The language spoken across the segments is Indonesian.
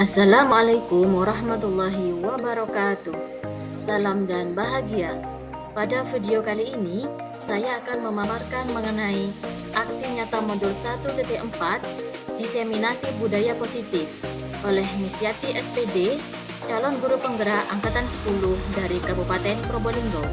Assalamualaikum warahmatullahi wabarakatuh. Salam dan bahagia. Pada video kali ini, saya akan memaparkan mengenai aksi nyata modul 1.4 Diseminasi Budaya Positif oleh Miss Yati SPD, calon guru penggerak angkatan 10 dari Kabupaten Probolinggo.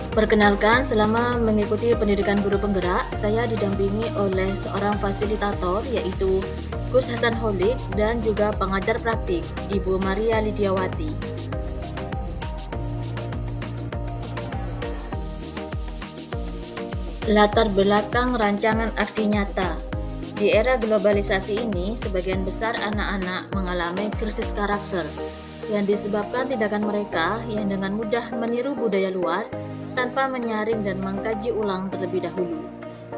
Perkenalkan, selama mengikuti pendidikan guru penggerak, saya didampingi oleh seorang fasilitator yaitu Gus Hasan Holik dan juga pengajar praktik Ibu Maria Lidiawati. Latar belakang rancangan aksi nyata. Di era globalisasi ini, sebagian besar anak-anak mengalami krisis karakter yang disebabkan tindakan mereka yang dengan mudah meniru budaya luar tanpa menyaring dan mengkaji ulang terlebih dahulu.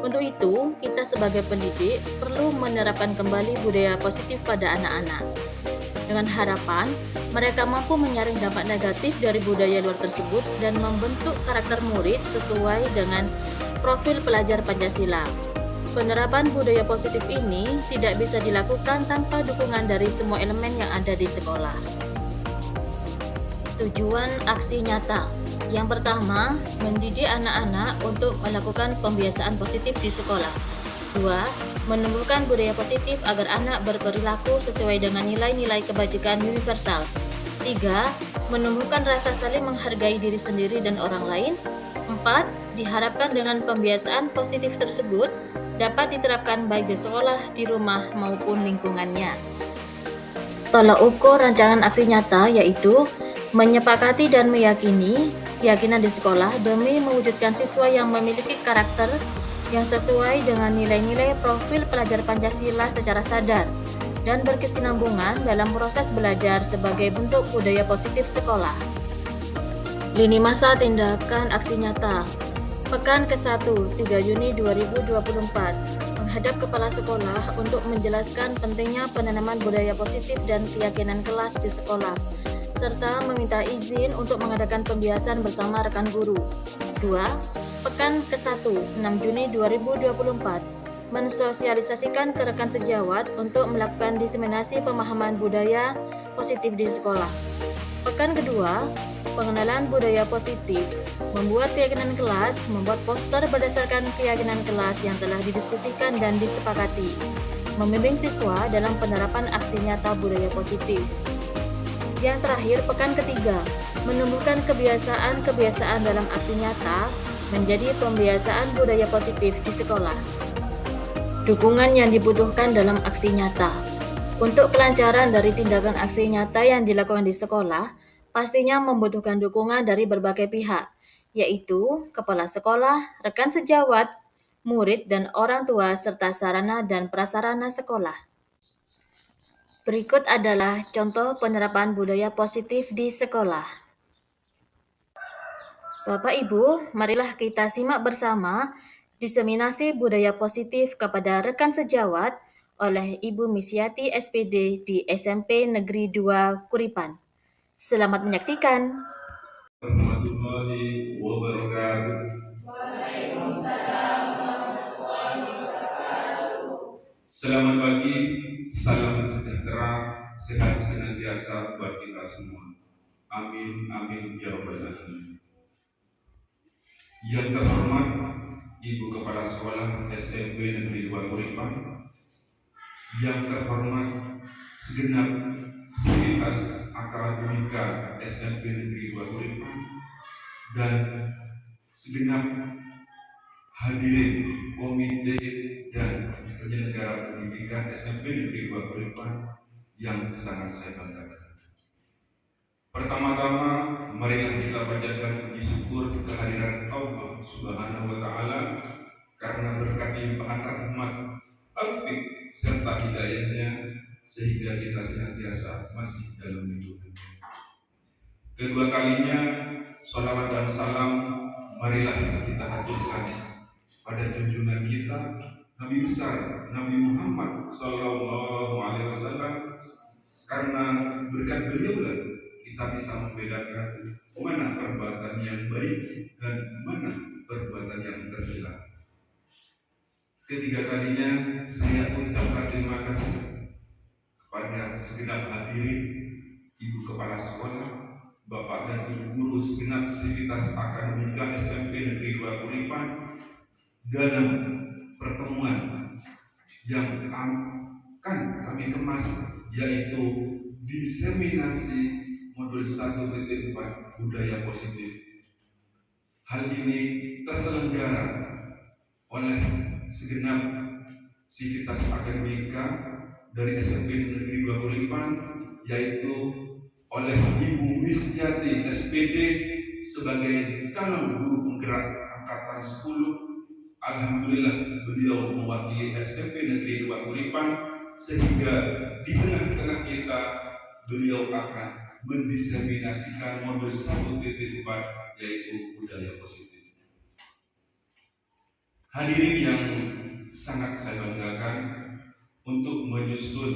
Untuk itu, kita sebagai pendidik perlu menerapkan kembali budaya positif pada anak-anak, dengan harapan mereka mampu menyaring dampak negatif dari budaya luar tersebut dan membentuk karakter murid sesuai dengan profil pelajar Pancasila. Penerapan budaya positif ini tidak bisa dilakukan tanpa dukungan dari semua elemen yang ada di sekolah. Tujuan aksi nyata. Yang pertama, mendidik anak-anak untuk melakukan pembiasaan positif di sekolah. 2. Menumbuhkan budaya positif agar anak berperilaku sesuai dengan nilai-nilai kebajikan universal. 3. Menumbuhkan rasa saling menghargai diri sendiri dan orang lain. 4. Diharapkan dengan pembiasaan positif tersebut dapat diterapkan baik di sekolah, di rumah, maupun lingkungannya. Tolak ukur rancangan aksi nyata yaitu menyepakati dan meyakini keyakinan di sekolah demi mewujudkan siswa yang memiliki karakter yang sesuai dengan nilai-nilai profil pelajar Pancasila secara sadar dan berkesinambungan dalam proses belajar sebagai bentuk budaya positif sekolah. Lini masa tindakan aksi nyata. Pekan ke-1, 3 Juni 2024. Menghadap kepala sekolah untuk menjelaskan pentingnya penanaman budaya positif dan keyakinan kelas di sekolah, serta meminta izin untuk mengadakan pembiasan bersama rekan guru. 2. Pekan ke-1, 6 Juni 2024. Mensosialisasikan ke rekan sejawat untuk melakukan diseminasi pemahaman budaya positif di sekolah. Pekan kedua, pengenalan budaya positif. Membuat keyakinan kelas, membuat poster berdasarkan keyakinan kelas yang telah didiskusikan dan disepakati. Membimbing siswa dalam penerapan aksi nyata budaya positif. Yang terakhir, pekan ketiga, menumbuhkan kebiasaan-kebiasaan dalam aksi nyata menjadi pembiasaan budaya positif di sekolah. Dukungan yang dibutuhkan dalam aksi nyata. Untuk kelancaran dari tindakan aksi nyata yang dilakukan di sekolah, pastinya membutuhkan dukungan dari berbagai pihak, yaitu kepala sekolah, rekan sejawat, murid dan orang tua, serta sarana dan prasarana sekolah. Berikut adalah contoh penerapan budaya positif di sekolah. Bapak Ibu, marilah kita simak bersama diseminasi budaya positif kepada rekan sejawat oleh Ibu Miss Yati SPD di SMP Negeri 2 Kuripan. Selamat menyaksikan. Warahmatullahi wabarakatuh. Selamat pagi, salam sejahtera, sehat senantiasa buat kita semua. Amin, amin, ya rabbal alamin. Yang terhormat Ibu Kepala Sekolah SMP Negeri 2 Kuripan, yang terhormat segenap sivitas akademika SMP Negeri 2 Kuripan, dan segenap hadirin komite dan penyelenggara pendidikan SMP Negeri 2 Kuripan yang sangat saya banggakan. Pertama-tama, marilah kita panjatkan puji syukur kehadiran Allah Subhanahu wa Ta'ala karena berkat limpahan rahmat, taufik serta hidayahnya sehingga kita senantiasa masih dalam lindungan. Kedua kalinya, sholawat dan salam marilah kita haturkan pada junjungan kita Nabi besar Nabi Muhammad Sallallahu Alaihi Wasallam, karena berkat beliaulah kita bisa membedakan mana perbuatan yang baik dan mana perbuatan yang tercela. Ketiga kalinya saya ucapkan terima kasih kepada kepada segenap hadirin, Ibu Kepala Sekolah, Bapak dan Ibu Guru segenap sivitas akademika SMP Negeri 2 Kuripan dalam pertemuan yang akan kami kemas, yaitu diseminasi modul 1.4 budaya positif. Hal ini terselenggara oleh segenap sivitas akademika dari SMP Negeri 2 Kuripan, yaitu oleh Ibu Wisjati SPD sebagai calon guru penggerak angkatan 10. Alhamdulillah beliau mewakili SMP Negeri 2 Kuripan, sehingga di tengah-tengah kita beliau akan mendiseminasikan modul 1.4 yaitu budaya positif. Hadirin yang sangat saya banggakan, untuk menyusul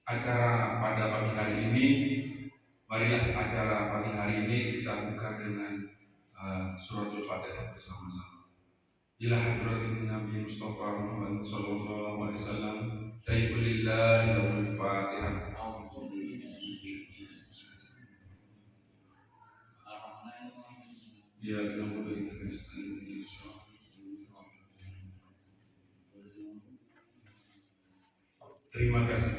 acara pada pagi hari ini, marilah acara pagi hari ini kita buka dengan suratul Fatihah bersama-sama. Ila hadratin Nabi Mustafa Muhammad sallallahu alaihi wasallam, sayyidulillah wal Fatihah. Ya terima kasih.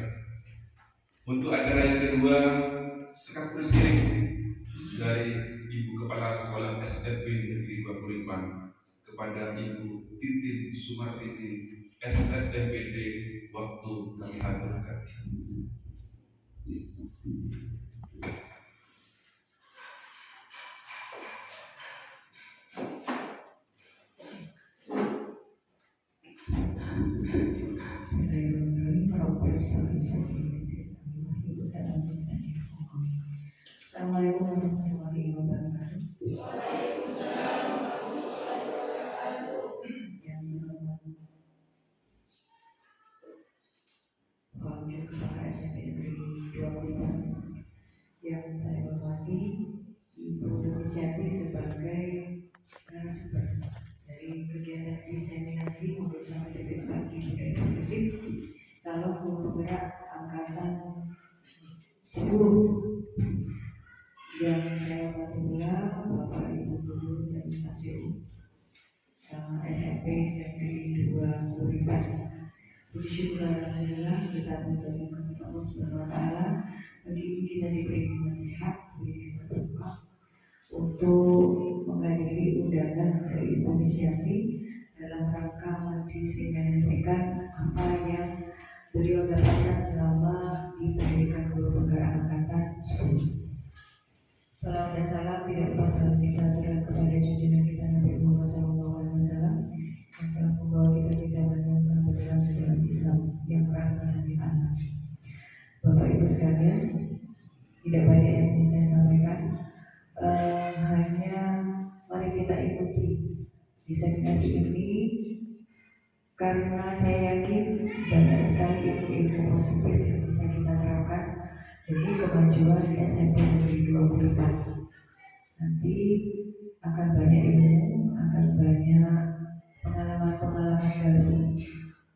Untuk acara yang kedua, sekat bersiring dari Ibu Kepala Sekolah SMP Negeri 2 Kuripan kepada Ibu Titin Sumartini SSMPD, waktu kami haturkan. Assalamualaikum warahmatullahi wabarakatuh. Yang Wakil Kepala SMP Negeri 2 Kuripan, yang saya hormati Ibu Wisjati sebagai narasumber dari kegiatan diseminasi modul 1.4 budaya positif calon guru penggerak angkatan 10. Yang saya hormati pula Bapak Ibu Guru dan staf SMP Negeri 2 Kuripan. Puji syukur alhamdulillah kita berdoa kepada Allah Subhanahu wa taala, bagi kita diberi nikmat sehat, diberi nikmat sehat untuk menghadiri undangan dari Ibu Wisjati dalam rangka mendiseminasikan apa yang beliau dapatkan selama di pendidikan guru penggerak angkatan 10. Salam dan salam tidak lupa salam kita kepada junjungan kita Nabi Muhammad SAW yang telah membawa kita ke jalan yang telah berjalan di dalam Islam yang rahmatan lil alamin. Bapak Ibu sekalian, tidak banyak yang ingin saya sampaikan, hanya mari kita ikuti diseminasi ini karena saya yakin banyak sekali ilmu-ilmu positif yang bisa kita terapkan demi kemajuan SMP Negeri 2 Kuripan. Nanti akan banyak ilmu, akan banyak pengalaman-pengalaman baru,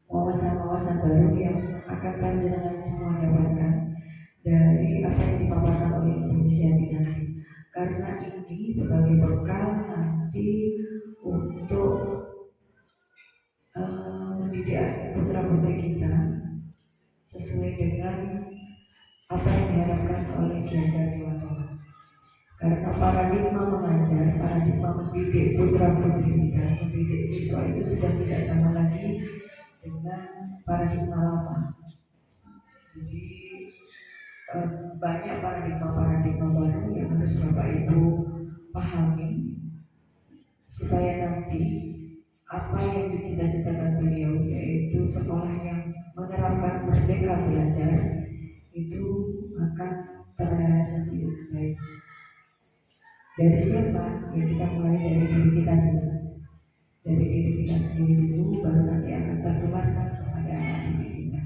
wawasan-wawasan baru yang akan panjenengan semua dapatkan dari apa yang dipaparkan oleh Ibu Wisjati nanti. Karena ini sebagai bekal nanti untuk mendidik putra-putri kita sesuai dengan apa yang diharapkan oleh Ki Hajar Dewantara. Karena paradigma mengajar, paradigma mendidik putra-putri kita, mendidik siswa itu sudah tidak sama lagi dengan paradigma lama. Jadi banyak paradigma baru yang harus Bapak Ibu pahami supaya nanti apa yang dicita-citakan beliau, yaitu sekolah yang menerapkan merdeka belajar, itu akan terrealisasi dengan baik. Dari siapa? Ya kita mulai dari diri kita dulu. Dari diri kita sendiri dulu, baru nanti akan tertularkan kepada anak didik kita,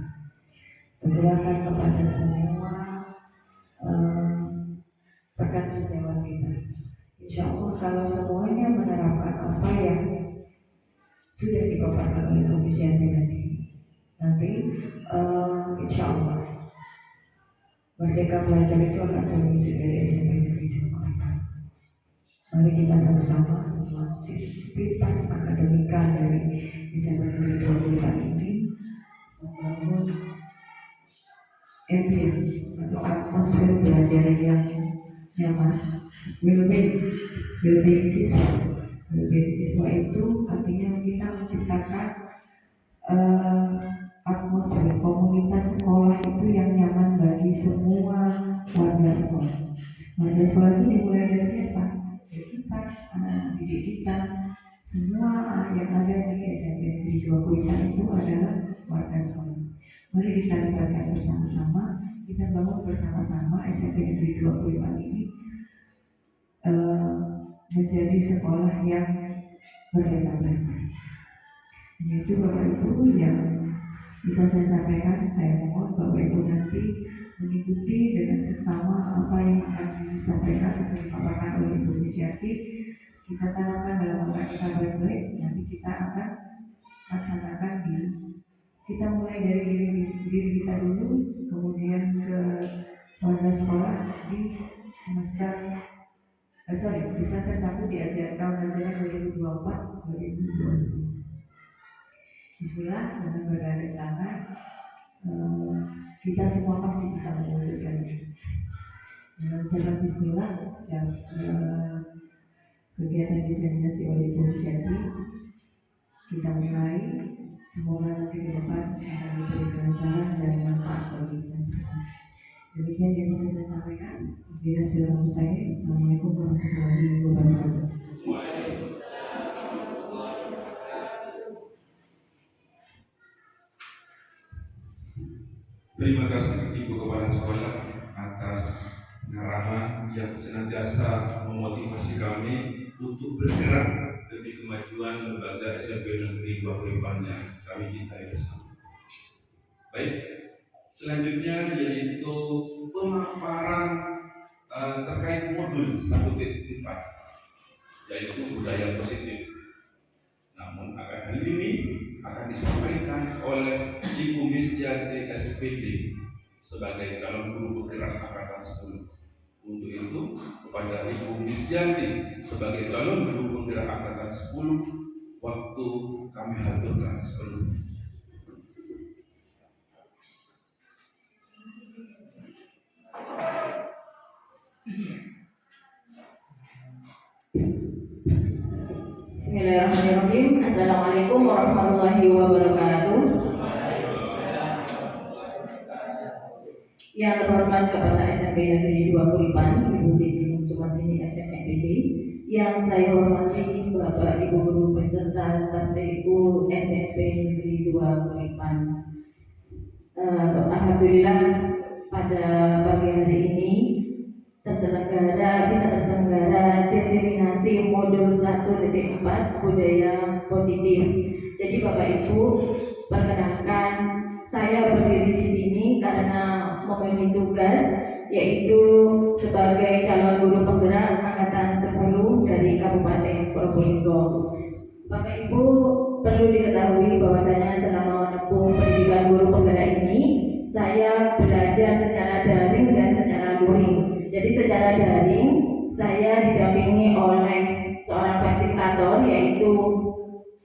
tertularkan kepada semua rekan sejawat kita. Insya Allah kalau semuanya menerapkan apa yang sudah dipaparkan oleh Ibu Wisjati nanti insya Allah Merdeka Belajar itu akan terwujud dari SMP Negeri 2 Kuripan. Mari kita sama-sama semua sivitas akademika dari SMP Negeri 2 Kuripan ini membangun ambience atau atmosfer belajar yang nyaman, well-being siswa. Well-being siswa itu artinya kita menciptakan atmosfer komunitas sekolah itu yang nyaman bagi semua warga sekolah. Warga sekolah itu dimulai dari siapa? Dari kita, anak didik kita. Semua yang ada di SMP Negeri 2 Kuripan itu adalah warga sekolah. Mari kita libatkan bersama-sama, kita bangun bersama-sama SMP Negeri 2 Kuripan ini menjadi sekolah yang merdeka belajar. Itu Bapak Ibu yang bisa saya sampaikan. Saya mohon Bapak Ibu nanti mengikuti dengan seksama apa yang akan disampaikan atau dipaparkan oleh Ibu Misyati. Kita tanamkan dalam otak kita baik-baik. Nanti kita akan laksanakan kita mulai dari diri kita dulu, kemudian ke warga sekolah di semester di semester 1 diajar tahun ajaran 2024-2025. Bismillah, dengan bergandeng tangan kita semua pasti bisa mewujudkannya. Dengan cara Bismillah, kegiatan diseminasi oleh Ibu Misyati kita mulai. Semoga nanti ke depan akan diberi kelancaran dan manfaat bagi kita semua. Demikian yang bisa saya sampaikan. Bila sudah selesai, Assalamualaikum warahmatullahi wabarakatuh. Terima kasih Ibu Kepala Sekolah atas pengarahan yang senantiasa memotivasi kami untuk bergerak demi kemajuan lembaga SMP Negeri 2 Kuripan yang kami cintai bersama. Baik, selanjutnya yaitu pemaparan terkait modul 1.4 yaitu budaya positif. Namun hari ini akan disampaikan oleh Ibu Misyati SPD sebagai calon guru penggerak angkatan 10. Untuk itu kepada Ibu Misyati sebagai calon guru penggerak angkatan 10 waktu kami haturkan sebelumnya. Bismillahirrahmanirrahim. Assalamualaikum warahmatullahi wabarakatuh. Yang terhormat Kepala SMP Negeri 2 Kuripan, Ibu Titin Sumartini SSMPD. Yang saya hormati Bapak Ibu Guru beserta staf TU SMP Negeri 2 Kuripan. Alhamdulillah pada pagi hari ini bisa terselenggara diseminasi modul 1.4 budaya positif. Jadi Bapak Ibu, perkenalkan saya berdiri di sini karena memenuhi tugas yaitu sebagai calon guru penggerak angkatan 10 dari Kabupaten Probolinggo. Bapak Ibu perlu diketahui bahwasanya selama menempuh pendidikan guru penggerak ini saya belajar secara daring dan secara luring. Jadi secara daring saya didampingi oleh seorang fasilitator yaitu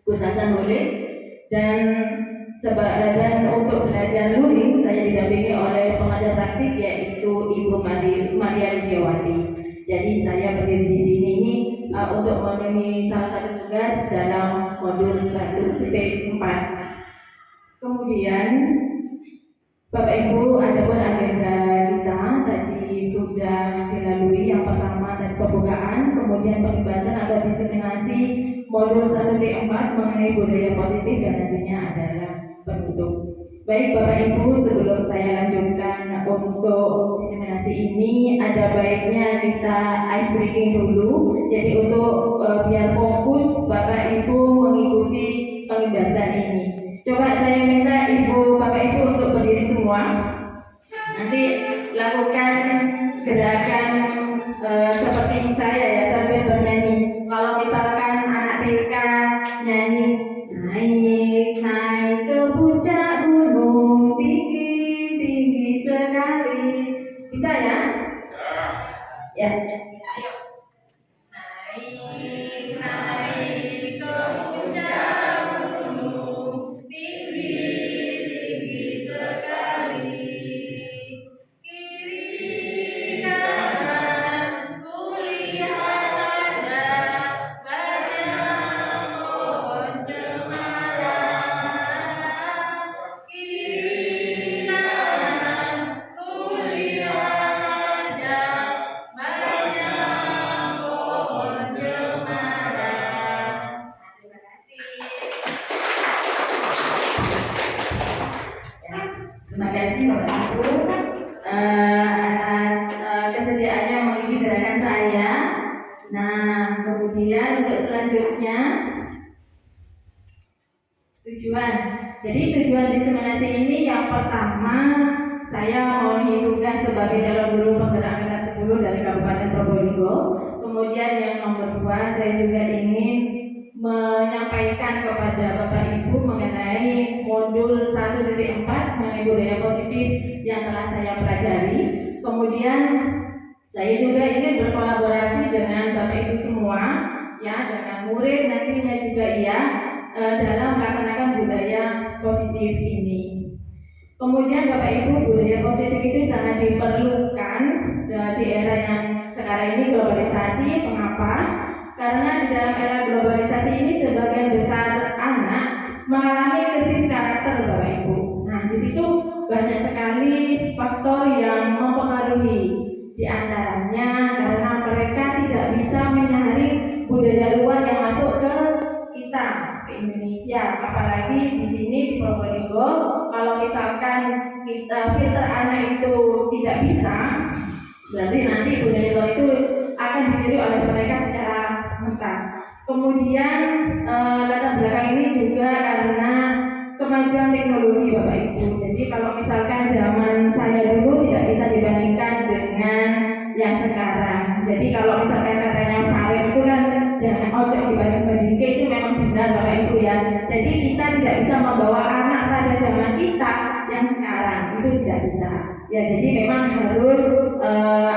Gus Hasan Holid, dan untuk belajar luring saya didampingi oleh pengajar praktik yaitu Ibu Maria Rijawati. Jadi saya berdiri di sini untuk memenuhi salah satu tugas dalam modul 1.4. Kemudian Bapak Ibu, adapun agenda kita tadi sudah dilalui. Yang pertama tadi pembukaan, kemudian pembahasan atau diseminasi modul 1.4 mengenai budaya positif dan nantinya adalah penutup. Baik Bapak Ibu, sebelum saya lanjutkan untuk diseminasi ini, ada baiknya kita ice breaking dulu. Jadi untuk biar fokus Bapak Ibu mengikuti pembahasan ini. Coba saya minta Bapak Ibu untuk berdiri semua. Nanti lakukan gerakan seperti saya ya sambil bernyanyi. Kalau misalkan anak TK nyanyi naik ke puncak gunung tinggi sekali, Bisa ya? Ya. Naik, naik ke puncak gunung, tinggi sekali. Kiri kanan kulihat ada banyak pohon cemara. Kiri kanan kulihat ada banyak pohon cemara. Terima kasih. Terima kasih Bapak Ibu atas kesediaannya mengikuti gerakan saya. Nah, kemudian untuk selanjutnya tujuan. Jadi tujuan diseminasi ini yang pertama, saya memenuhi tugas sebagai calon guru penggerak angkatan 10 dari Kabupaten Probolinggo. Kemudian yang nomor 2, saya juga ingin menyampaikan kepada Bapak Ibu mengenai modul 1.4 mengenai budaya positif yang telah saya pelajari. Kemudian saya juga ingin berkolaborasi dengan Bapak Ibu semua, ya, dengan murid nantinya juga ya, dalam melaksanakan budaya positif ini. Kemudian Bapak Ibu, budaya positif itu sangat diperlukan di era yang sekarang ini globalisasi. Mengapa? Karena di dalam era globalisasi ini sebagian besar anak mengalami krisis karakter, Bapak Ibu. Nah, di situ banyak sekali faktor yang mempengaruhi. Di antaranya karena mereka tidak bisa menyaring budaya luar yang masuk ke kita, ke Indonesia. Apalagi di sini di Probolinggo, kalau misalkan kita filter anak itu tidak bisa, berarti nanti budaya luar itu akan ditiru oleh mereka secara mentah. Kemudian latar belakang ini juga karena kemajuan teknologi, Bapak Ibu. Jadi kalau misalkan zaman saya dulu tidak bisa dibandingkan dengan yang sekarang. Jadi kalau misalkan katanya Valen itu kan jangan ojek dibanding-bandingkan, itu memang benar Bapak Ibu ya. Jadi kita tidak bisa membawa anak pada zaman kita yang sekarang, itu tidak bisa. Ya, jadi memang harus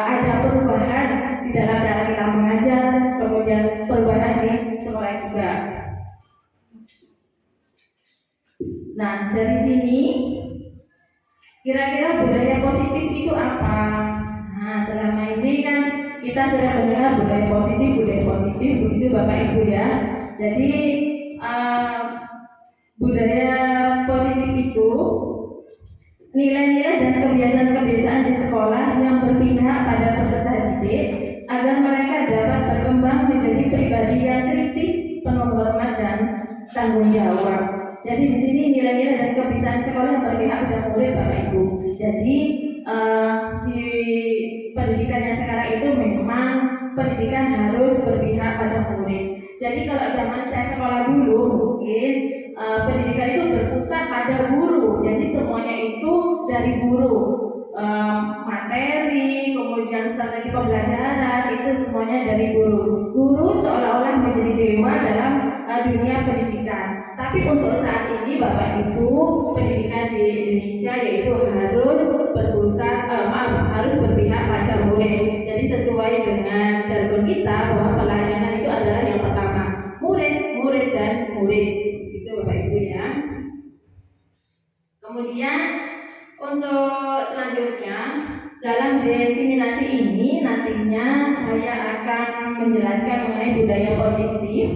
ada perubahan di dalam cara kita mengajar, kemudian perubahan di sekolah juga. Nah, dari sini kira-kira budaya positif itu apa? Nah, selama ini kan kita sudah mendengar budaya positif begitu Bapak Ibu ya. Jadi budaya positif itu nilai-nilai dan kebiasaan-kebiasaan di sekolah yang berpihak pada peserta didik agar mereka dapat berkembang menjadi pribadi yang kritis, penuh hormat dan tanggung jawab. Jadi di sini nilai-nilai dan kebiasaan sekolah yang berpihak pada murid, Bapak Ibu. Jadi di pendidikan yang sekarang itu memang pendidikan harus berpihak pada murid. Jadi kalau zaman saya sekolah dulu mungkin pendidikan itu berpusat pada guru. Jadi semuanya itu dari guru. Materi, kemudian strategi pembelajaran itu semuanya dari guru. Guru seolah-olah menjadi dewa dalam dunia pendidikan. Tapi untuk saat ini Bapak Ibu, pendidikan di Indonesia yaitu harus harus berpihak pada murid. Jadi sesuai dengan jargon kita bahwa pelayanan itu adalah yang pertama murid dan murid. Itu Bapak Ibu ya. Kemudian untuk selanjutnya dalam diseminasi ini nantinya saya akan menjelaskan mengenai budaya positif.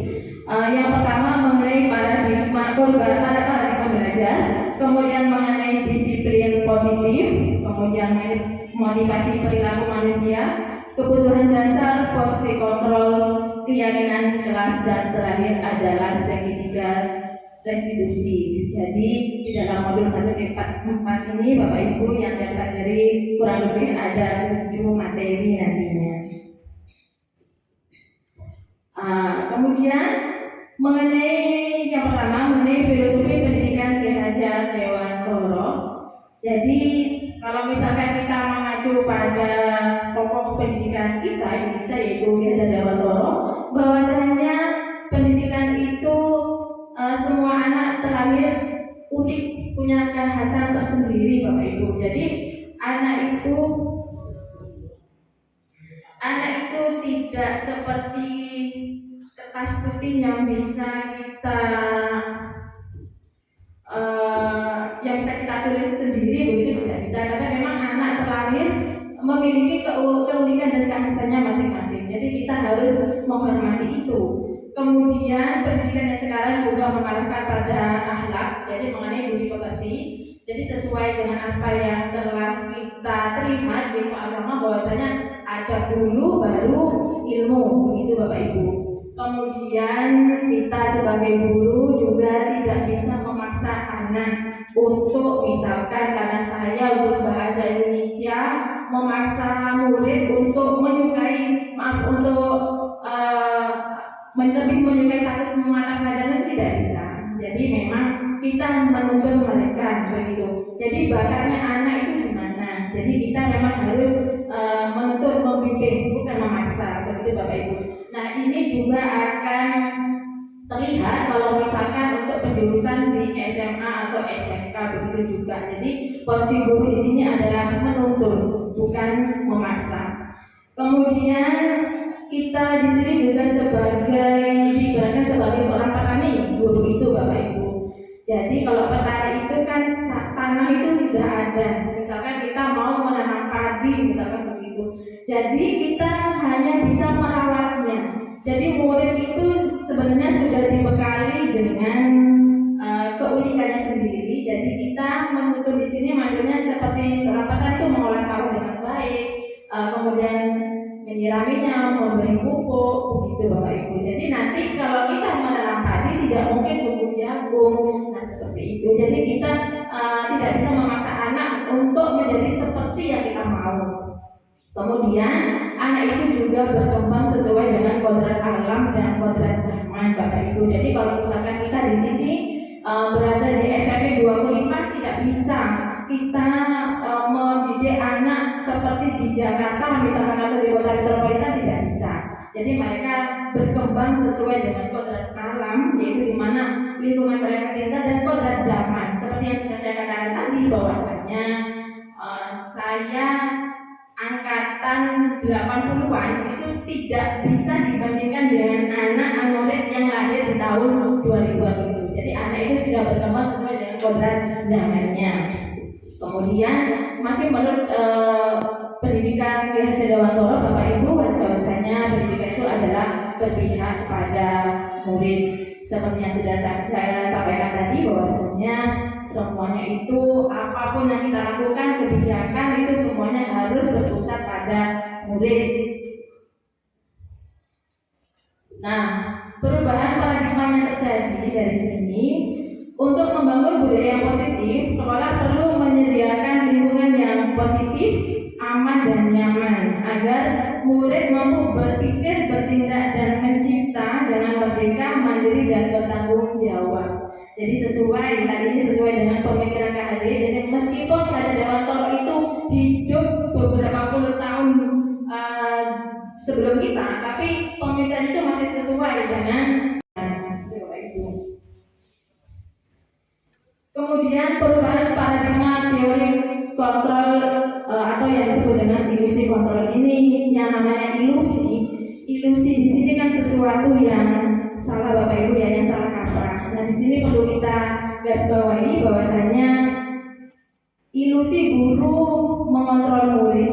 Yang pertama mengenai paradigma belajar, kemudian mengenai disiplin positif, kemudian motivasi perilaku manusia, kebutuhan dasar, posisi kontrol, keyakinan kelas, dan terakhir adalah segitiga restitusi. Jadi di dalam modul 1.4 ini Bapak Ibu yang saya pelajari kurang lebih ada 7 materi nantinya. Kemudian mengenai yang pertama mengenai filosofi pendidikan Ki Hajar Dewantoro. Jadi kalau misalkan kita mengacu pada tokoh pendidikan kita Indonesia yaitu Ki Hajar Dewantoro, bahwasanya pendidikan itu semua anak terlahir unik, punya kekhasan tersendiri Bapak Ibu. Jadi anak itu Anak itu tidak seperti kertas putih yang bisa kita tulis sendiri, begitu tidak bisa, karena memang anak terlahir memiliki keunikan dan keahliannya masing-masing. Jadi kita harus menghormati itu. Kemudian pendidikannya sekarang juga mengarahkan pada akhlak, jadi mengenai budi pekerti. Jadi sesuai dengan apa yang telah kita terima di ilmu agama, bahwasanya ada dulu baru ilmu, begitu Bapak Ibu. Kemudian kita sebagai guru juga tidak bisa memaksa anak untuk, misalkan karena saya guru bahasa Indonesia, memaksa murid untuk lebih menyukai satu mata pelajaran, itu tidak bisa. Jadi memang kita menuntut mereka begitu. Jadi bakatnya anak itu gimana? Jadi kita memang harus menuntut, membimbing, bukan memaksa, begitu Bapak Ibu. Nah, ini juga akan terlihat kalau misalkan untuk penjurusan di SMA atau SMK, begitu juga. Jadi posisi guru di sini adalah menuntun, bukan memaksa. Kemudian kita di sini juga diibaratkan sebagai seorang petani, guru itu Bapak Ibu. Jadi kalau petani itu kan tanah itu sudah ada. Misalkan kita mau menanam padi, misalkan begitu. Jadi kita hanya bisa merawatnya. Jadi murid itu sebenarnya sudah dibekali dengan keunikannya sendiri. Jadi kita menuntun di sini maksudnya seperti seorang petani itu mengolah sawah dengan baik, kemudian menyiraminya, memberi pupuk, begitu Bapak Ibu. Jadi nanti kalau kita menanam padi tidak mungkin tumbuh jagung, nah seperti itu. Jadi kita tidak bisa memaksa anak untuk menjadi seperti yang kita mau. Kemudian anak itu juga berkembang sesuai dengan kodrat alam dan kodrat zaman Bapak Ibu. Jadi kalau misalkan kita di sini berada di SMP 25, tidak bisa kita mendidik anak seperti di Jakarta misalkan atau di kota metropolitan, tidak bisa. Jadi mereka berkembang sesuai dengan kodrat alam, yaitu di mana lingkungan mereka tinggal, dan kodrat zaman. Seperti yang sudah saya katakan tadi, bahwasanya saya angkatan 80-an itu tidak bisa dibandingkan dengan anak murid yang lahir di tahun 2000-an itu. Jadi anak itu sudah berkembang sesuai dengan kodrat zamannya. Kemudian masih menurut pendidikan Ki Hajar Dewantara, Bapak Ibu, bahwasanya pendidikan itu adalah berpihak pada murid. Seperti yang sudah saya sampaikan tadi, bahwasanya semuanya itu apapun yang kita lakukan, kebijakan itu semuanya harus berpusat pada murid. Nah, perubahan paradigma yang terjadi dari sini, untuk membangun budaya yang positif, sekolah perlu menyediakan lingkungan yang positif, aman dan nyaman, agar murid mampu berpikir, bertindak dan mencipta dengan merdeka, mandiri dan bertanggung jawab. Jadi tadi ini sesuai dengan pemikiran KHD. Jadi meskipun Ki Hajar Dewantara itu hidup beberapa puluh tahun sebelum kita, tapi pemikiran itu masih sesuai dengan Kemudian perubahan paradigma teori kontrol atau yang disebut dengan ilusi kontrol ini, yang namanya ilusi. Ilusi di sini kan sesuatu yang salah Bapak Ibu, yang salah kaprah. Nah, di sini perlu kita garis bawahi bahwasanya ilusi guru mengontrol murid,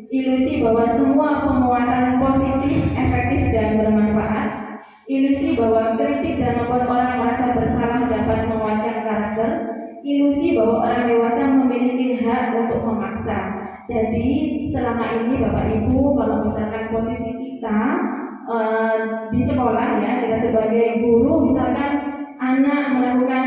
ilusi bahwa semua penguatan positif, efektif dan bermanfaat, ilusi bahwa kritik dan membuat orang merasa bersalah dapat menguatkan karakter, ilusi bahwa orang dewasa memiliki hak untuk memaksa. Jadi selama ini Bapak Ibu, kalau misalkan posisi kita di sekolah, ya, kita sebagai guru, misalkan anak melakukan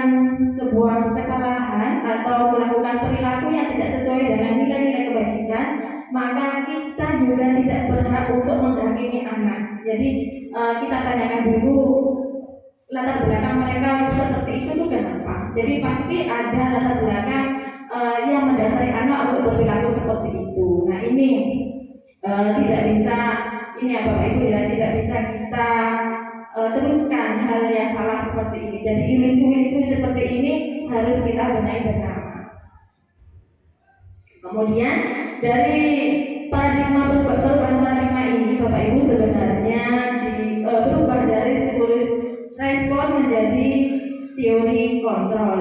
sebuah kesalahan atau melakukan perilaku yang tidak sesuai dengan nilai-nilai kebajikan, maka kita juga tidak berhak untuk menghakimi anak. Jadi kita tanyakan dulu latar belakang mereka seperti itu tuh kenapa. Jadi pasti ada latar belakang yang mendasari anak untuk berperilaku seperti itu. Nah, ini tidak bisa, ini ya Bapak Ibu ya, tidak bisa kita teruskan hal yang salah seperti ini. Jadi isu-isu seperti ini harus kita benahi bersama. Kemudian dari perubahan paradigma ini Bapak Ibu sebenarnya berubah dari stimulus respon menjadi teori kontrol.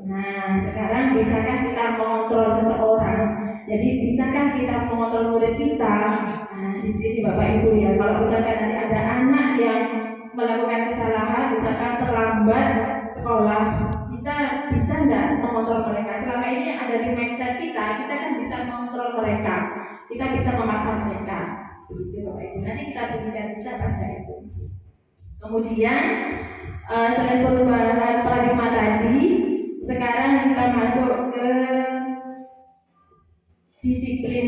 Nah, sekarang bisakah kita mengontrol seseorang? Jadi bisakah kita mengontrol murid kita? Nah, di sini Bapak Ibu ya, kalau misalkan nanti ada anak yang melakukan kesalahan, misalkan terlambat sekolah, kita bisa nggak mengontrol mereka? Selama ini ada di mindset kita kan bisa mengontrol mereka, kita bisa memaksa mereka. Begitu Bapak Ibu. Nanti kita berikan bisa pada itu. Kemudian selain perubahan paradigma tadi, sekarang kita masuk ke disiplin.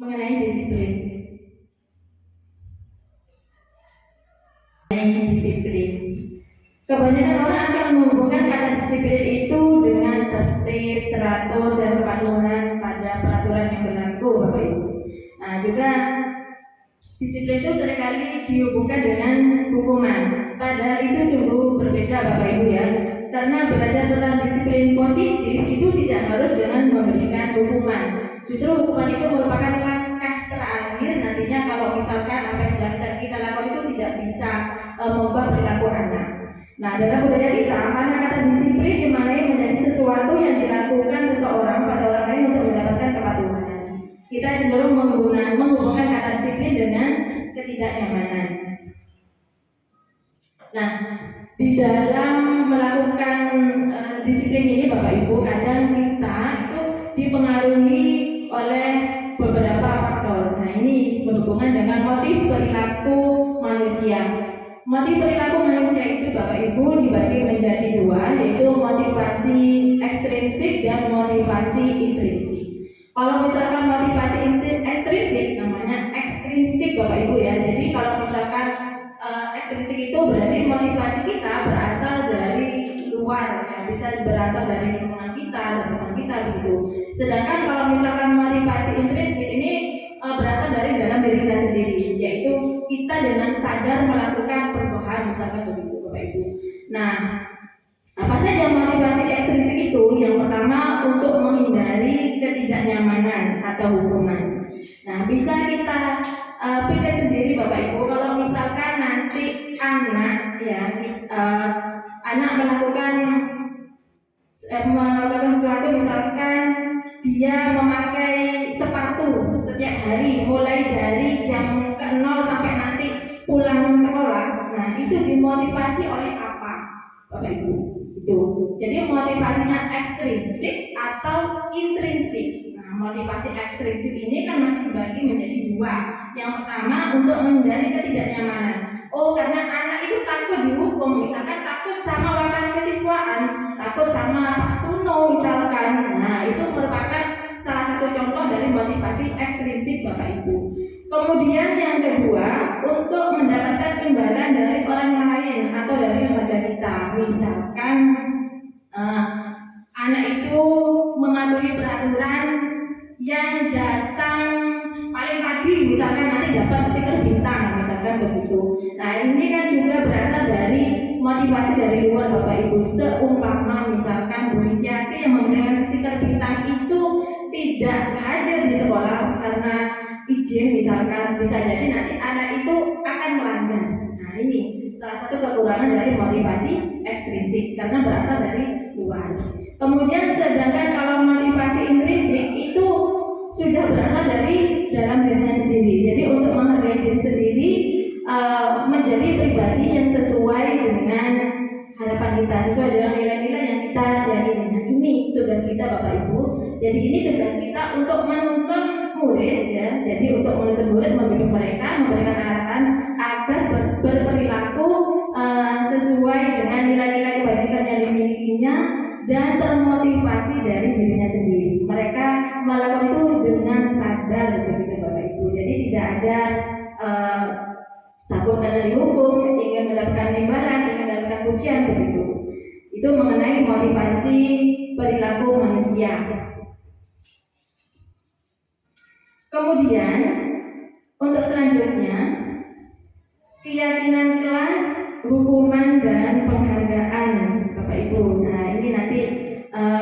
Mengenai disiplin. Kebanyakan orang akan menghubungkan kata disiplin itu dengan tertib, teratur, dan kepatuhan pada peraturan yang berlaku, Bapak Ibu. Nah, juga disiplin itu seringkali dihubungkan dengan hukuman. Padahal itu sungguh berbeda, Bapak Ibu ya. Karena belajar tentang disiplin positif itu tidak harus dengan memberikan hukuman. Justru hukuman itu merupakan langkah terakhir nantinya kalau misalkan apa yang sudah kita lakukan itu tidak bisa mengubah perilaku anak. Nah, dalam budaya kita, kata disiplin dimaknai menjadi sesuatu yang dilakukan seseorang pada orang lain untuk mendapatkan kepatuhan. Kita cenderung menghubungkan kata disiplin dengan ketidaknyamanan. Nah, di dalam melakukan disiplin ini Bapak Ibu, kadang kita itu dipengaruhi oleh beberapa faktor. Nah, ini berhubungan dengan motif perilaku manusia. Motif perilaku manusia itu Bapak Ibu dibagi menjadi dua, yaitu motivasi ekstrinsik dan motivasi intrinsik. Kalau misalkan motivasi ekstrinsik namanya ekstrinsik Bapak Ibu ya. Jadi kalau misalkan ekstrinsik itu berarti motivasi kita berasal dari luar, ya, bisa berasal dari lingkungan kita dan teman kita begitu. Sedangkan kalau misalkan motivasi intrinsik ini berasal dari dalam diri kita sendiri, yaitu kita dengan sadar melakukan perubahan, misalkan begitu Bapak Ibu. Nah, apa saja motivasi ekstrinsik itu? Yang pertama, untuk menghindari ketidaknyamanan atau hukuman. Nah, bisa kita pikir sendiri Bapak Ibu, kalau misalkan nanti anak anak melakukan sesuatu, misalkan dia memakai sepatu setiap hari mulai dari jam ke-0 sampai nanti pulang sekolah. Nah, itu dimotivasi oleh apa Bapak Ibu? Itu. Jadi motivasinya ekstrinsik atau intrinsik. Nah, motivasi ekstrinsik ini kan masih dibagi menjadi dua. Yang pertama, untuk menghindari ketidaknyamanan. Oh, karena anak itu takut dihukum, misalkan takut sama wakil kesiswaan, takut sama Pak Suno misalkan. Nah, itu merupakan salah satu contoh dari motivasi ekstrinsik Bapak Ibu. Kemudian yang kedua, untuk mendapatkan imbalan dari orang lain atau dari lembaga kita. Misalkan anak itu mematuhi peraturan yang datang paling pagi, misalkan nanti dapat stiker bintang, misalkan begitu. Nah, ini kan juga berasal dari motivasi dari luar Bapak Ibu. Seumpama misalkan Bu Isyati yang memberikan stiker bintang itu tidak hadir di sekolah karena izin, misalkan bisa jadi nanti anak itu akan melanggar. Nah, ini salah satu kekurangan dari motivasi ekstrinsik karena berasal dari luar. Kemudian sedangkan kalau motivasi intrinsik itu sudah berasal dari dalam dirinya sendiri. Jadi untuk menghargai diri sendiri, menjadi pribadi yang sesuai dengan harapan kita, sesuai dengan nilai-nilai yang kita yakini. Nah, ini tugas kita Bapak Ibu. Jadi ini tugas kita untuk menuntun murid ya. Jadi untuk menuntun murid, membimbing mereka, memberikan arahan agar berperilaku sesuai dengan nilai-nilai kebajikan yang dimilikinya dan termotivasi dari dirinya sendiri. Mereka melakukan itu dengan sadar begitu Bapak Ibu. Jadi tidak ada takut karena dihukum, ingin mendapatkan imbalan, ingin mendapatkan pujian begitu. Itu mengenai motivasi perilaku manusia. Kemudian untuk selanjutnya, keyakinan kelas, hukuman dan penghargaan Bapak Bapak Ibu. Nah ini nanti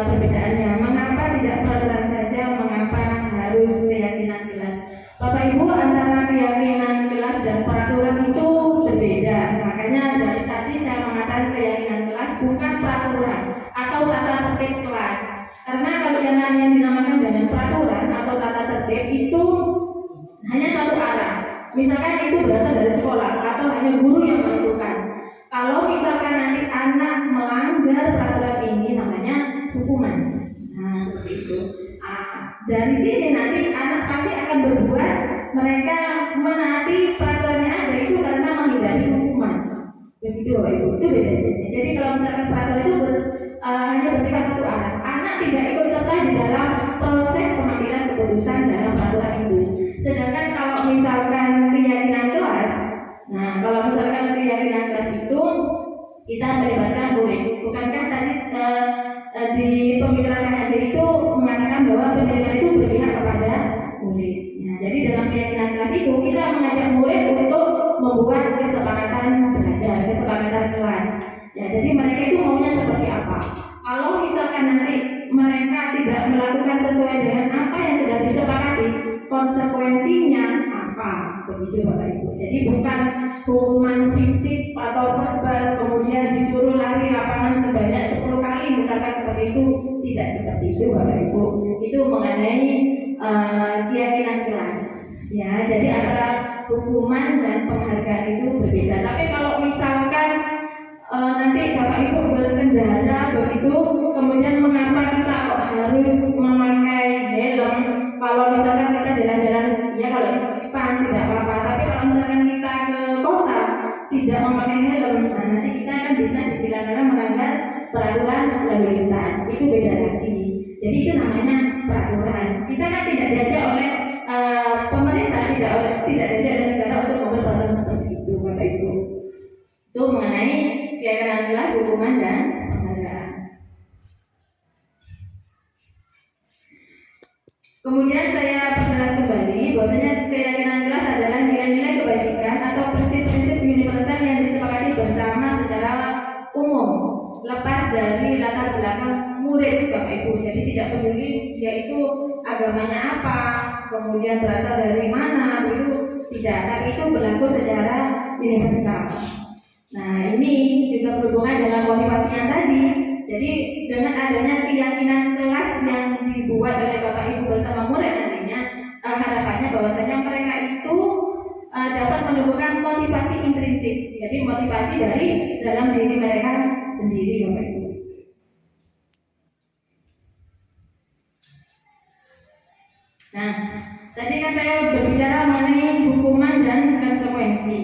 perbedaannya. Mengapa tidak peraturan saja? Mengapa harus keyakinan kelas? Bapak Ibu, antara keyakinan kelas dan peraturan itu berbeda. Makanya dari tadi saya mengatakan keyakinan kelas bukan peraturan atau tata tertib kelas. Karena kalau yang dinamakan dengan peraturan atau tata tertib itu hanya satu arah. Misalkan itu berasal dari sekolah atau hanya guru yang menentukan. Kalau misalkan nanti anak melanggar peraturan ini namanya hukuman. Nah seperti itu. Dari sini nanti anak pasti akan berbuat, mereka menaati peraturan yang ada itu karena menghindari hukuman. Begitu Bapak Ibu, itu bedanya. Jadi kalau misalkan peraturan itu hanya bersifat satu arah, anak tidak ikut serta di dalam proses pengambilan keputusan dalam peraturan itu. Sedangkan kalau misalkan keyakinan kelas, nah kalau misalkan keyakinan kelas itu kita melibatkan murid. Bukankah tadi di pemikiran PHD itu mengatakan bahwa pendidikan itu berpihak kepada murid. Nah, jadi dalam keyakinan kelas itu kita mengajak murid untuk membuat kesepakatan belajar, kesepakatan kelas. Ya, jadi mereka itu maunya seperti apa? Kalau misalkan nanti mereka tidak melakukan sesuai dengan apa yang sudah disepakati, konsekuensinya apa? Begitu Bapak Ibu. Jadi bukan hukuman fisik atau verbal kemudian disuruh lari lapangan sebanyak 10 kali misalkan seperti itu, tidak seperti itu Bapak Ibu. Itu mengenai keyakinan kelas. Ya, jadi antara hukuman dan penghargaan itu berbeda. Tapi kalau misalkan nanti Bapak Ibu berkendara begitu, kemudian mengapa kita kok harus memakai helm? Kalau misalkan kita jalan-jalan, ya kalau depan tidak apa-apa. Tapi kalau misalkan kita ke kota tidak memakai helm, nah nanti kita akan bisa ditilang karena melanggar peraturan lalu lintas. Itu beda lagi. Jadi itu namanya peraturan. Kita kan tidak diajak oleh pemerintah, tidak diajak oleh negara untuk membuat peraturan seperti itu, Bapak Ibu. Itu mengenai keyakinan kelas, hukuman dan penghargaan. Kemudian saya perjelas kembali bahwasanya keyakinan kelas adalah nilai-nilai kebajikan atau prinsip-prinsip universal yang disepakati bersama secara umum, lepas dari latar belakang murid Bapak Ibu. Jadi tidak peduli dia itu agamanya apa, kemudian berasal dari mana, itu tidak, tapi itu berlaku secara universal. Nah ini juga berhubungan dengan motivasi yang tadi. Jadi dengan adanya keyakinan kelas yang dibuat oleh Bapak Ibu bersama murid nantinya, harapannya bahwasanya mereka itu dapat menumbuhkan motivasi intrinsik. Jadi motivasi dari dalam diri mereka sendiri Bapak Ibu. Nah, tadi kan saya berbicara mengenai hukuman dan konsekuensi.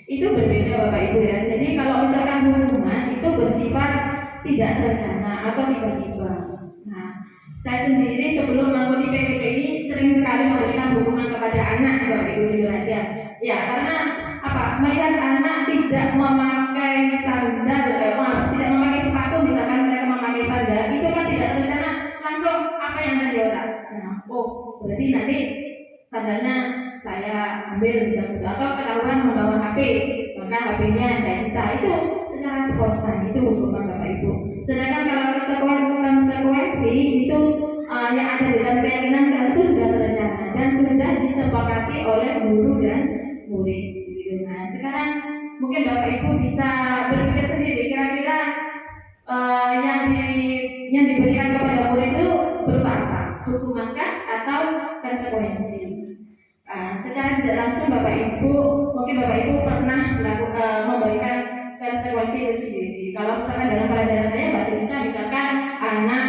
Itu berbeda Bapak Ibu ya. Jadi kalau misalkan hukuman itu bersifat tidak terencana atau tiba-tiba. Nah, saya sendiri sebelum mengikuti PPPI sering sekali memberikan hukuman kepada anak Bapak Ibu, jujur aja. Ya, karena apa? Melihat anak tidak memakai sandal, tidak memakai sepatu, misalkan mereka memakai sandal, itu kan tidak terencana, langsung apa yang ada di otak. Nah, berarti nanti sandalnya saya ambil misalnya, atau ketahuan membawa HP, maka HP-nya saya sita. Itu secara spontan, itu hukuman Bapak Ibu. Sedangkan kalau konsekuensi itu yang ada dalam keyakinan kelas itu sudah terencana dan sudah disepakati oleh guru dan murid. Nah sekarang mungkin Bapak Ibu bisa berpikir sendiri kira-kira yang diberikan kepada murid itu berupa apa? Hukumankah atau konsekuensi? Secara tidak langsung Bapak Ibu, mungkin Bapak Ibu pernah memberikan konsekuensi itu sendiri. Kalau misalkan dalam pelajaran saya bahasa Indonesia, misalkan anak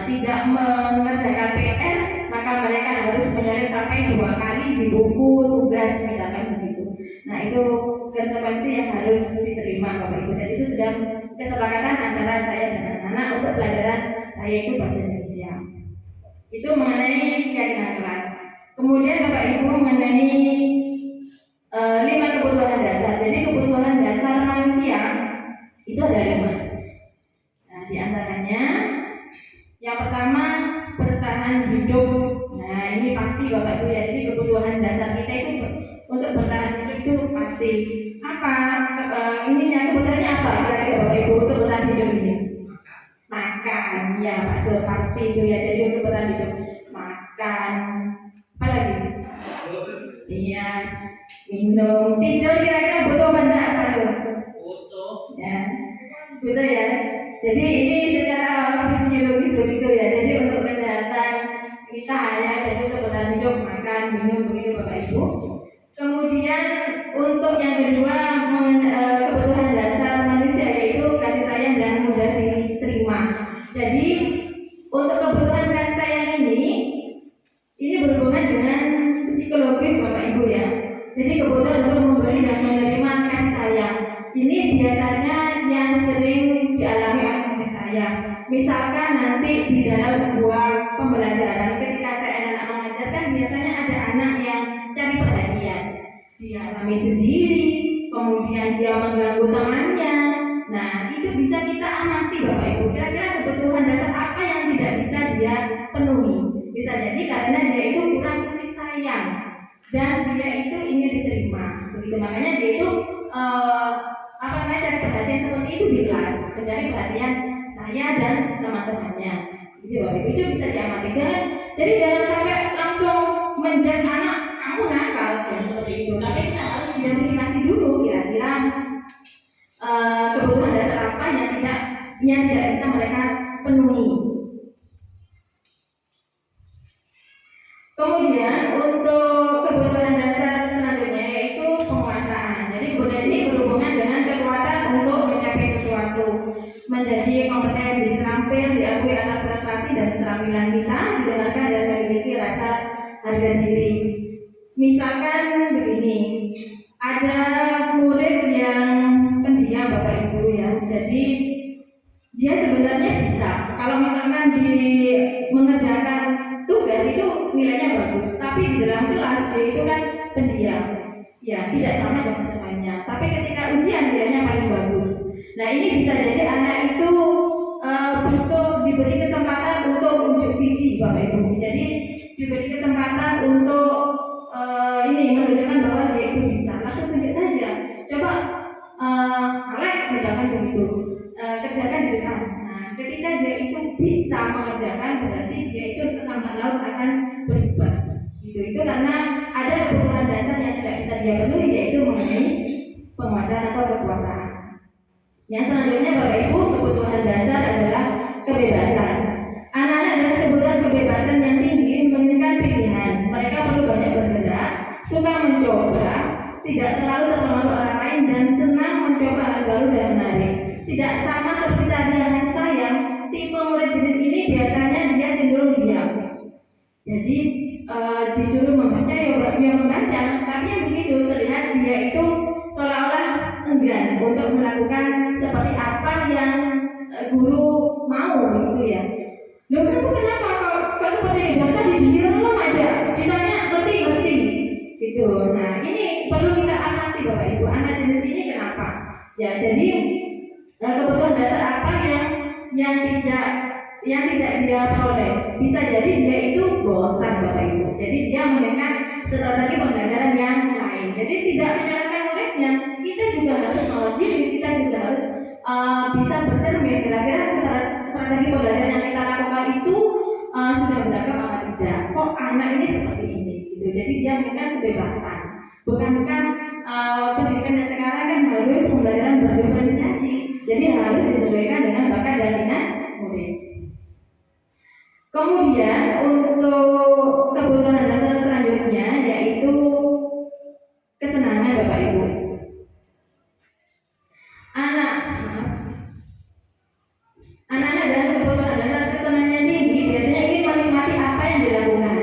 tidak mengerjakan PR, maka mereka harus menyalin sampai 2 kali di buku tugas misalkan begitu. Nah itu konsekuensi yang harus diterima Bapak Ibu, dan itu sudah kesepakatan antara saya dan anak-anak untuk pelajaran saya itu bahasa Indonesia. Itu mengenai keyakinan kelas. Kemudian Bapak Ibu mengenai 5 kebutuhan dasar. Jadi kebutuhan dasar manusia itu ada 5. Nah, di antaranya yang pertama bertahan hidup. Nah, ini pasti Bapak Ibu ya. Jadi kebutuhan dasar kita itu untuk bertahan hidup itu pasti. Apa? Ininya kebutuhannya apa? Kira-kira Bapak Ibu untuk bertahan hidup ya pasti itu ya. Jadi untuk bertahan hidup makan, apa lagi? Iya, minum, tidur, kira-kira butuh apa enggak Pak Sur? Butuh. Ya, butuh ya. Jadi ini secara fisiologis begitu ya. Jadi untuk kesehatan kita ya, jadi untuk bertahan hidup makan, minum begitu Bapak Ibu. Kemudian untuk yang kedua kebutuhan dasar manusia yaitu kasih sayang dan mudah diterima. Jadi untuk kebutuhan kasih sayang ini berhubungan dengan psikologis Bapak Ibu ya. Jadi kebutuhan untuk memberi dan menerima kasih sayang ini biasanya yang sering dialami oleh murid saya. Misalkan nanti di dalam sebuah pembelajaran ketika saya anak mengajarkan biasanya ada anak yang cari perhatian. Dia alami sendiri, kemudian dia mengganggu temannya. Nah, itu bisa kita amati Bapak Ibu. Kira-kira kebutuhan dasar apa yang tidak bisa dia penuhi? Bisa jadi karena dia itu kurang kasih sayang dan dia itu ingin diterima. Begitu makanya dia itu cari perhatian seperti itu di kelas, mencari perhatian saya dan teman-temannya. Jadi Bapak Ibu itu bisa diamati. Jangan sampai langsung menjudge anak kamu nakal, jangan seperti itu. Tapi kita harus identifikasi dulu kira-kira kebutuhan dasar apa yang tidak bisa mereka penuhi. Kemudian untuk kebutuhan dasar selanjutnya yaitu penguasaan. Jadi kebutuhan ini berhubungan dengan kekuatan untuk mencapai sesuatu, menjadi kompeten, terampil, diakui atas prestasi dan keterampilan kita, didengarkan dan memiliki rasa harga diri. Misalkan begini, ada murid yang pendiam Bapak Ibu ya. Jadi dia sebenarnya bisa. Kalau misalkan mengerjakan tugas itu nilainya bagus, tapi di dalam kelas dia itu kan pendiam, ya tidak sama dengan temannya. Tapi ketika ujian nilainya paling bagus. Nah ini bisa jadi anak itu butuh diberi kesempatan untuk unjuk gigi Bapak Ibu. Jadi diberi kesempatan untuk menunjukkan bahwa dia itu bisa. Langsung tunjuk saja. Coba Alex misalkan begitu, kerjakan di depan. Ketika dia itu bisa mengerjakan berarti dia itu lambat laun akan berubah. Itu karena ada kebutuhan dasar yang tidak bisa dia penuhi yaitu mengenai penguasaan atau kekuasaan. Yang selanjutnya Bapak Ibu, kebutuhan dasar adalah kebebasan. Anak-anak dengan kebutuhan kebebasan yang tinggi menginginkan pilihan. Mereka perlu banyak bergerak, suka mencoba, tidak terlalu terpengaruh orang lain dan senang mencoba hal baru dan menarik. Tidak sama seperti tadi yang kasih sayang, tipe murid jenis ini biasanya dia cenderung diam. Jadi disuruh membaca ya membaca, tapi yang begitu terlihat dia itu seolah-olah enggan untuk melakukan seperti apa yang guru mau begitu ya. Loh kamu kenapa kok seperti itu? Tadi diam aja, ditanya ngerti gitu. Nah ini perlu kita amati Bapak Ibu, anak jenis ini kenapa? Ya jadi kebutuhan dasar apa yang tidak dia peroleh. Bisa jadi dia itu bosan Bapak Ibu. Jadi dia mendengar strategi pembelajaran yang lain. Jadi tidak menyalahkan muridnya. Kita juga harus mawas diri. Kita juga harus bisa bercermin kira-kira strategi pembelajaran yang kita lakukan itu sudah beragam apa tidak. Kok anak ini seperti ini gitu. Jadi dia mendengar kebebasan. Bukan pendidikan yang sekarang kan harus pembelajaran berdiferensiasi. Jadi harus disesuaikan dengan bakat dan minat murid. Kemudian untuk kebutuhan dasar selanjutnya yaitu kesenangan Bapak Ibu. Anak-anak dengan kebutuhan dasar kesenangan tinggi biasanya ingin menikmati apa yang dilakukan.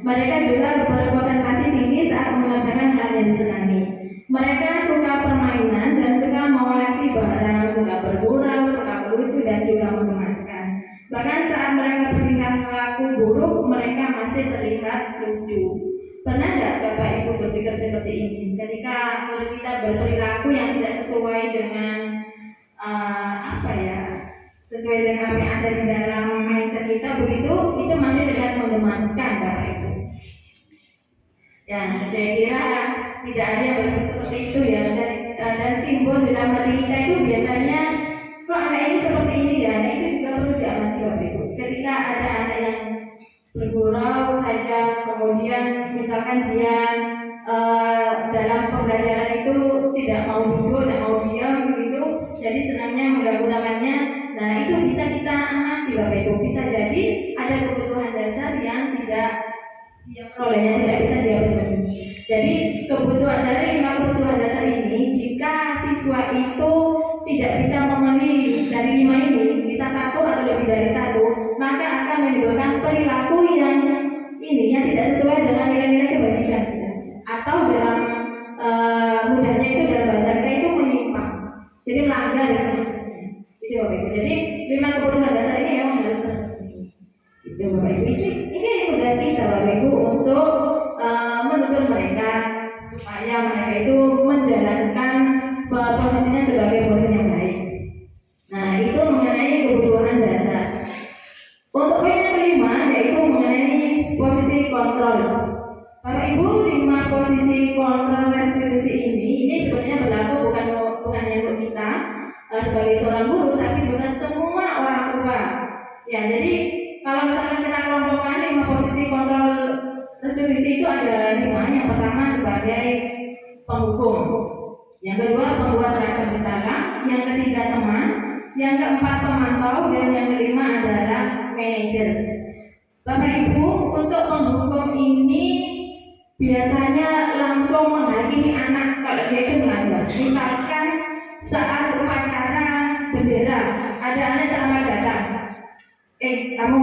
Mereka juga berkonsentrasi tinggi saat mengerjakan hal yang disenangi. Mereka suka permainan dan suka mengoleksi barang, suka bergurau, suka melucu dan juga mengemaskan. Bahkan saat mereka bertingkah laku buruk, mereka masih terlihat lucu. Pernah tidak Bapak Ibu berpikir seperti ini? Ketika murid kita berperilaku yang tidak sesuai dengan sesuai dengan apa yang ada di dalam mindset kita begitu, itu masih terlihat mengemaskan Bapak Ibu. Ya, saya kira tidak ada yang berpikir seperti itu ya, dan timbul dalam hati kita itu biasanya kok anak ini seperti ini ya. Nah itu juga perlu diamati Bapak Ibu. perolehannya tidak bisa dia penuhi. Jadi kebutuhan dari 5 kebutuhan dasar ini, jika siswa itu tidak bisa memenuhi dari 5 ini, bisa 1 atau lebih dari 1, maka akan menimbulkan perilaku yang tidak sesuai dengan nilai-nilai kebajikan, atau dalam mudahnya itu dalam bahasa kita itu menyimpang, jadi melanggar itu maksudnya. Itu Bapak Ibu. Jadi 5 kebutuhan dasar ini memang harus terpenuhi. Itu Bapak Ibu. Ini tugas kita Bapak Ibu untuk menuntun mereka supaya mereka itu menjalankan posisinya sebagai murid yang baik. Nah, itu mengenai kebutuhan dasar. Untuk poin yang kelima yaitu mengenai posisi kontrol. Bapak Ibu, 5 posisi kontrol restitusi ini sebenarnya berlaku bukan hanya untuk kita sebagai seorang guru, tapi juga semua orang tua. Ya, jadi kalau misalnya kita kelompokkan 5 posisi kontrol restitusi itu ada 5. Yang pertama sebagai penghukum, yang kedua pembuat rasa bersalah, yang ketiga teman, yang keempat pemantau, dan yang kelima adalah manajer. Bapak Ibu, untuk penghukum ini biasanya langsung menghakimi anak kalau dia itu melanggar. Misalkan saat upacara bendera ada anak terlambat datang. Kamu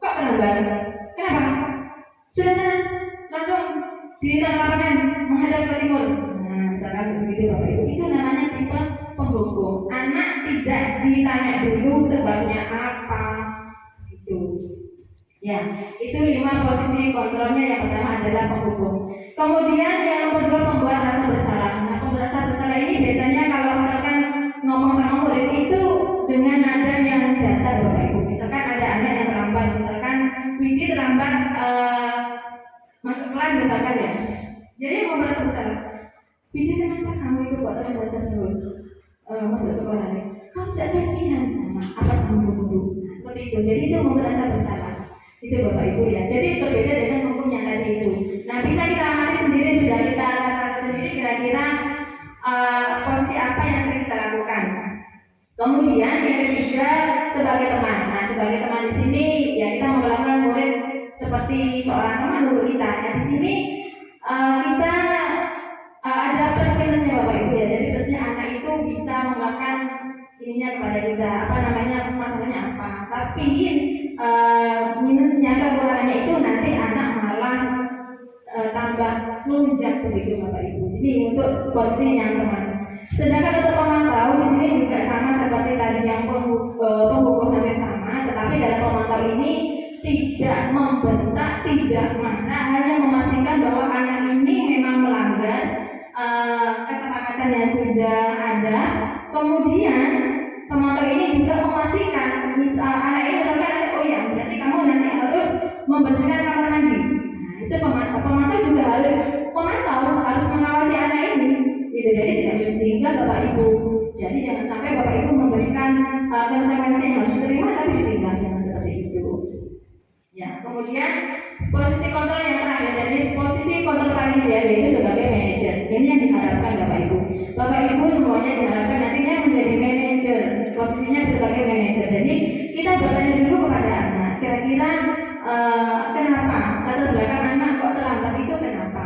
kok terlambat? Kenapa? Sudah sana, langsung di lapangan menghadap ke timur. Nah, misalkan begitu Bapak Ibu, itu namanya tipe penghukum. Anak tidak ditanya dulu sebabnya apa, gitu. Ya, itu 5 posisi kontrolnya. Yang pertama adalah penghukum. Kemudian yang nomor 2 pembuat rasa bersalah. Nah, pembuat rasa bersalah ini biasanya kalau misalkan ngomong sama murid itu dengan nada yang datar Bapak Ibu. Misalkan ada anak yang terlambat, misalkan Widi terlambat masuk kelas misalkan ya. Jadi mau merasa bersalah. Widi, kenapa kamu itu kok terlambat terus masuk sekolah nih? Kamu tidak kasihan sama apa kamu dulu? Nah, seperti itu. Jadi itu mau merasa bersalah. Itu Bapak Ibu ya. Jadi berbeda dengan hukum yang tadi itu. Nah, bisa kita amati sendiri, sudah kita rasa sendiri kira-kira posisi apa yang sering kita lakukan. Kemudian yang ketiga sebagai teman. Nah, sebagai teman di sini ya kita memperlakukan murid seperti seorang teman dulu kita. Nah, di sini kita ada plus minusnya Bapak Ibu ya. Jadi plusnya anak itu bisa melakukan ininya kepada kita, masalahnya apa. Tapi minusnya, kekurangannya itu nanti anak malah tambah melunjak begitu Bapak Ibu. Jadi untuk posisi yang teman. Sedangkan untuk pemantau di sini juga sama seperti tadi yang penghukum hampir sama, tetapi dalam pemantau ini tidak membentak, tidak marah, hanya memastikan bahwa anak ini memang melanggar kesepakatan yang sudah ada. Kemudian pemantau ini juga memastikan anak ini misalkan berarti kamu nanti harus membersihkan kamar mandi. Nah, itu pemantau juga harus memantau, harus mengawasi anak ini. Gitu. Jadi tidak boleh ditinggal Bapak Ibu. Jadi jangan sampai Bapak Ibu memberikan konsekuensi yang harus diterima tapi ditinggal, jangan seperti itu. Ya, kemudian posisi kontrol yang terakhir, jadi posisi kontrol paling ideal yaitu sebagai manajer. Ini yang diharapkan Bapak Ibu. Bapak Ibu semuanya diharapkan nantinya menjadi manajer, posisinya sebagai manajer. Jadi kita bertanya dulu kepada anak, kira-kira kenapa latar belakang anak kok terlambat itu kenapa?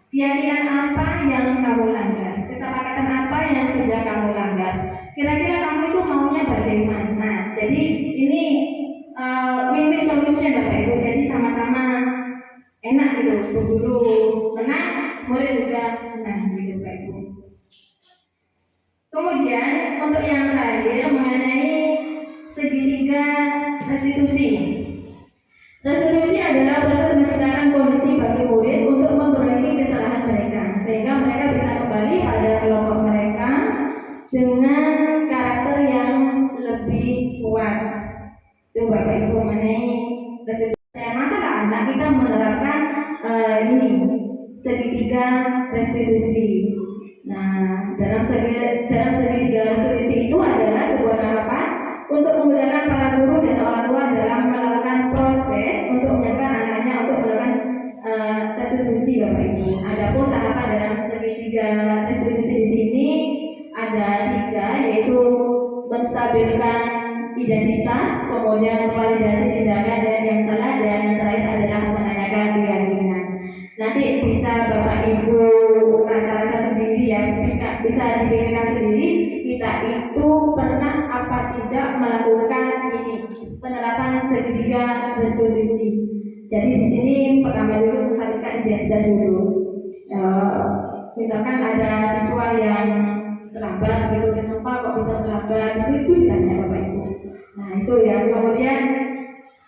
Keyakinan apa yang kamu langgar? Kesepakatan apa yang sudah kamu langgar? Kira-kira kamu itu maunya bagaimana? Jadi ini win-win solution Bapak Ibu. Jadi sama-sama enak gitu. Guru menang, murid juga menang gitu Bapak Ibu. Kemudian untuk yang terakhir mengenai segitiga restitusi. Restitusi adalah proses menciptakan kondisi bagi murid untuk memperbaiki kesalahan mereka sehingga mereka bisa kembali pada kelompok mereka dengan karakter yang lebih kuat. Itu Bapak Ibu mengenai restitusi. Masalah anak kita menerapkan ini segitiga restitusi. Nah, dalam segitiga restitusi itu adalah sebuah tahapan untuk memudahkan para guru dan orang tua dalam melakukan proses untuk menyiapkan anaknya untuk melakukan restitusi Bapak Ibu. Adapun tahapan dalam segitiga restitusi di sini ada 3, yaitu menstabilkan identitas, kemudian validasi tindakan dan yang salah, dan yang terakhir adalah menanyakan keyakinan. Nanti bisa Bapak Ibu rasa-rasa sendiri ya, bisa dipikirkan sendiri kita itu pernah apa tidak melakukan ini penerapan segitiga restitusi. Jadi di sini pertama dulu misalkan identitas dulu. Misalkan ada siswa yang terlambat gitu, kenapa kok bisa terlambat, itu ditanya Bapak Ibu. Nah itu ya, kemudian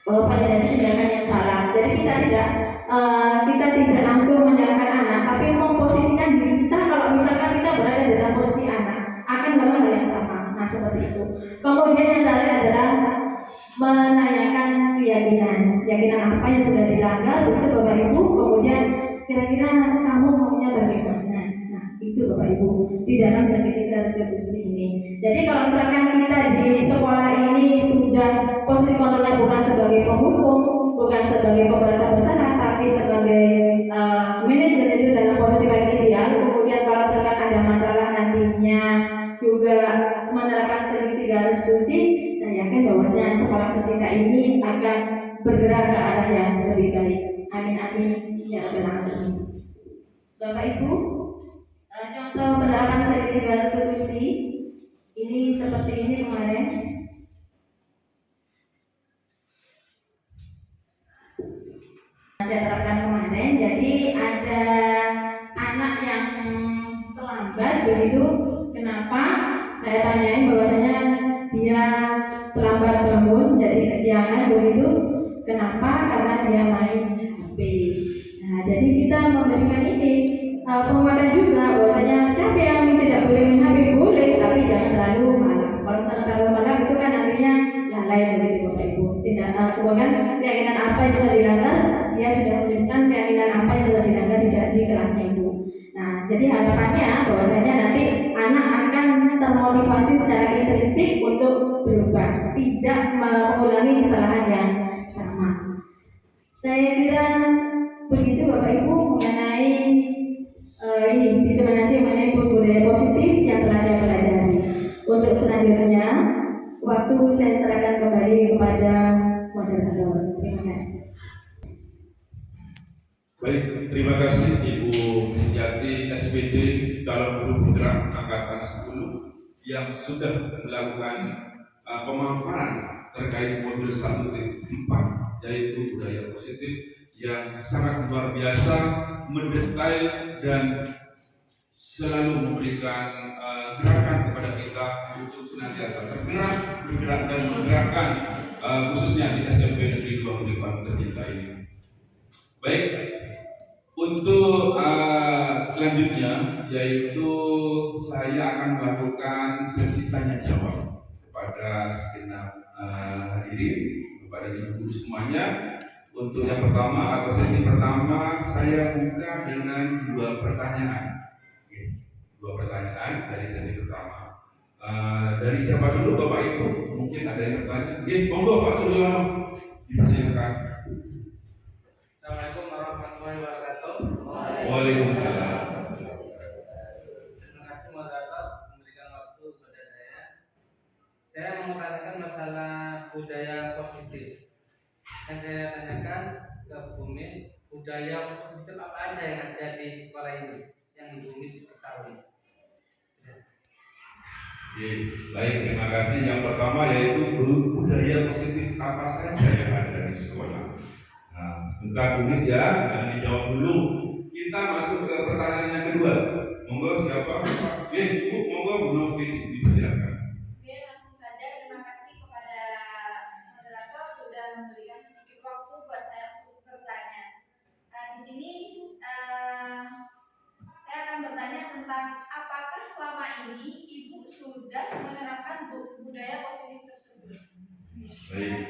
validasi tindakan yang salah. Jadi kita tidak langsung menyalahkan anak, tapi memposisikan diri kita kalau misalkan kita berada dalam posisi anak akan melakukan hal yang sama. Nah seperti itu. Kemudian yang terakhir adalah menanyakan keyakinan apa yang sudah dilanggar begitu Bapak Ibu. Kemudian kira-kira kamu maunya bagaimana? Nah itu Bapak Ibu di dalam segitiga restitusi ini. Jadi kalau misalkan kita di sekolah ini sudah posisi kontrolnya bukan sebagai penghukum, bukan sebagai pemberasa bersama, tapi sebagai manajer itu dalam posisi paling ideal. Kemudian kalau misalkan ada masalah nantinya juga menerapkan segitiga restitusi, saya yakin bahwasanya sekolah tercinta ini akan bergerak ke arah yang lebih baik. Amin amin ya rabbal alamin. Bapak Ibu, contoh penerapan segitiga restitusi ini seperti ini kemarin. Saya terapkan kemarin. Jadi ada anak yang terlambat begitu. Kenapa? Saya tanyain bahwasanya dia terlambat bangun, jadi kesiangan begitu. Kenapa? Karena dia main HP. Nah, jadi kita memberikan ini penguatan juga bahwasanya siapa yang tidak boleh main HP boleh, tapi jangan terlalu malam. Kalau misalnya terlalu malam itu kan nantinya lalai begitu Bapak Ibu. Tidak kemudian keyakinan apa yang sudah dilanggar, dia sudah menunjukkan keyakinan apa yang sudah dilanggar di kelasnya itu. Nah, jadi harapannya bahwasanya nanti anak akan termotivasi secara intrinsik untuk berubah, tidak mengulangi kesalahan yang sama. Saya kira begitu Bapak Ibu mengenai ini diseminasi mengenai budaya positif yang telah saya pelajari. Untuk selanjutnya, waktu saya serahkan kembali kepada moderator. Terima kasih. Baik, terima kasih Ibu Misyati SPD Calon Guru Penggerak Angkatan 10 yang sudah melakukan pemaparan terkait modul 1.4 yaitu budaya positif yang sangat luar biasa, mendetail dan selalu memberikan gerakan kepada kita untuk senantiasa bergerak dan menggerakkan khususnya di SMP Negeri 2 Unipan tercinta ini. Baik, untuk selanjutnya yaitu saya akan melakukan sesi tanya jawab kepada segenap hadirin, kepada ibu guru semuanya. Untuk yang pertama atau sesi pertama saya buka dengan dua pertanyaan dari sesi pertama. Dari siapa dulu Bapak Ibu? Mungkin ada yang bertanya. Monggo Pak Suryono, dipersilakan. Assalamualaikum warahmatullahi wabarakatuh. Waalaikumsalam. Terima kasih moderator memberikan waktu kepada saya. Saya mau tanyakan masalah budaya positif. Yang saya tanyakan ke Bu Mis, budaya positif apa aja yang ada di sekolah ini yang Ibu Mis ketahui? Baik, terima kasih. Yang pertama yaitu budaya positif apa saja yang ada di sekolah. Nah, sebentar Bu Mis ya, jangan dijawab dulu. Kita masuk ke pertanyaan yang kedua. Monggo siapa? Bu, monggo Bu Novi, dipersilakan. Oke, langsung saja terima kasih kepada moderator sudah memberikan sedikit waktu buat saya untuk bertanya. Di sini saya akan bertanya tentang apakah selama ini Ibu sudah menerapkan budaya positif tersebut. Baik.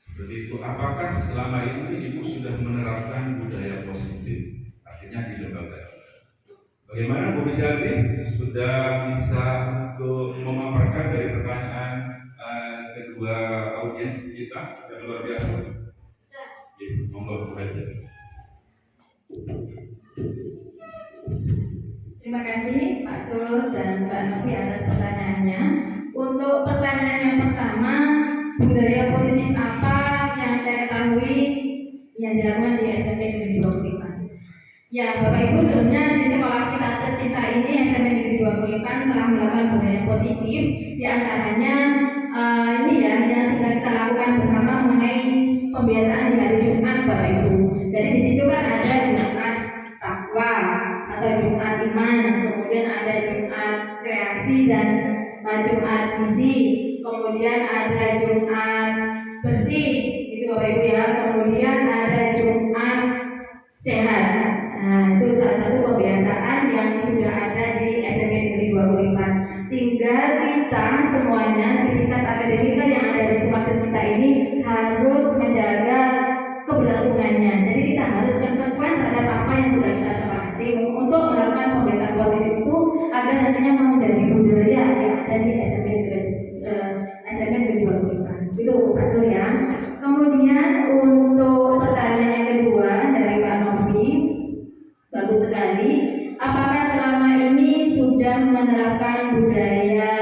Seperti itu. Apakah selama ini Ibu sudah menerapkan budaya positif? Artinya di lembaga. Bagaimana Bu Misyati? Sudah bisa untuk memaparkan dari pertanyaan kedua audiens kita yang luar biasa? Bisa. Monggo Bu aja. Terima kasih Pak Sur dan Mbak Novi atas pertanyaannya. Untuk pertanyaan yang pertama, budaya positif apa yang saya ketahui yang dilakukan di SMP Negeri 25. Ya, Bapak Ibu, sebelumnya di sekolah kita tercinta ini SMP Negeri 25 telah melakukan budaya positif, di antaranya ini ya yang sudah kita lakukan bersama mengenai pembiasaan di hari Jumat, Bapak Ibu. Jadi di situ kan ada Jumat takwa atau Jumat iman, kemudian ada Jumat kreasi dan Jumat gizi, kemudian ada Jumat bersih, itu Bapak Ibu ya. Kemudian ada Jumat sehat. Nah, itu salah satu kebiasaan yang sudah ada di SMP Negeri 25. Tinggal kita semuanya, sivitas akademika yang ada di sekolah tercinta ini harus menjaga keberlangsungannya. Jadi kita harus konsekuen terhadap apa yang sudah kita sepakati untuk melakukan pembiasaan positif itu agar nantinya menjadi budaya yang ada di SMP Negeri 25. Itu Pak Surya. Kemudian untuk pertanyaan yang kedua dari Pak Novi, bagus sekali. Apakah selama ini sudah menerapkan budaya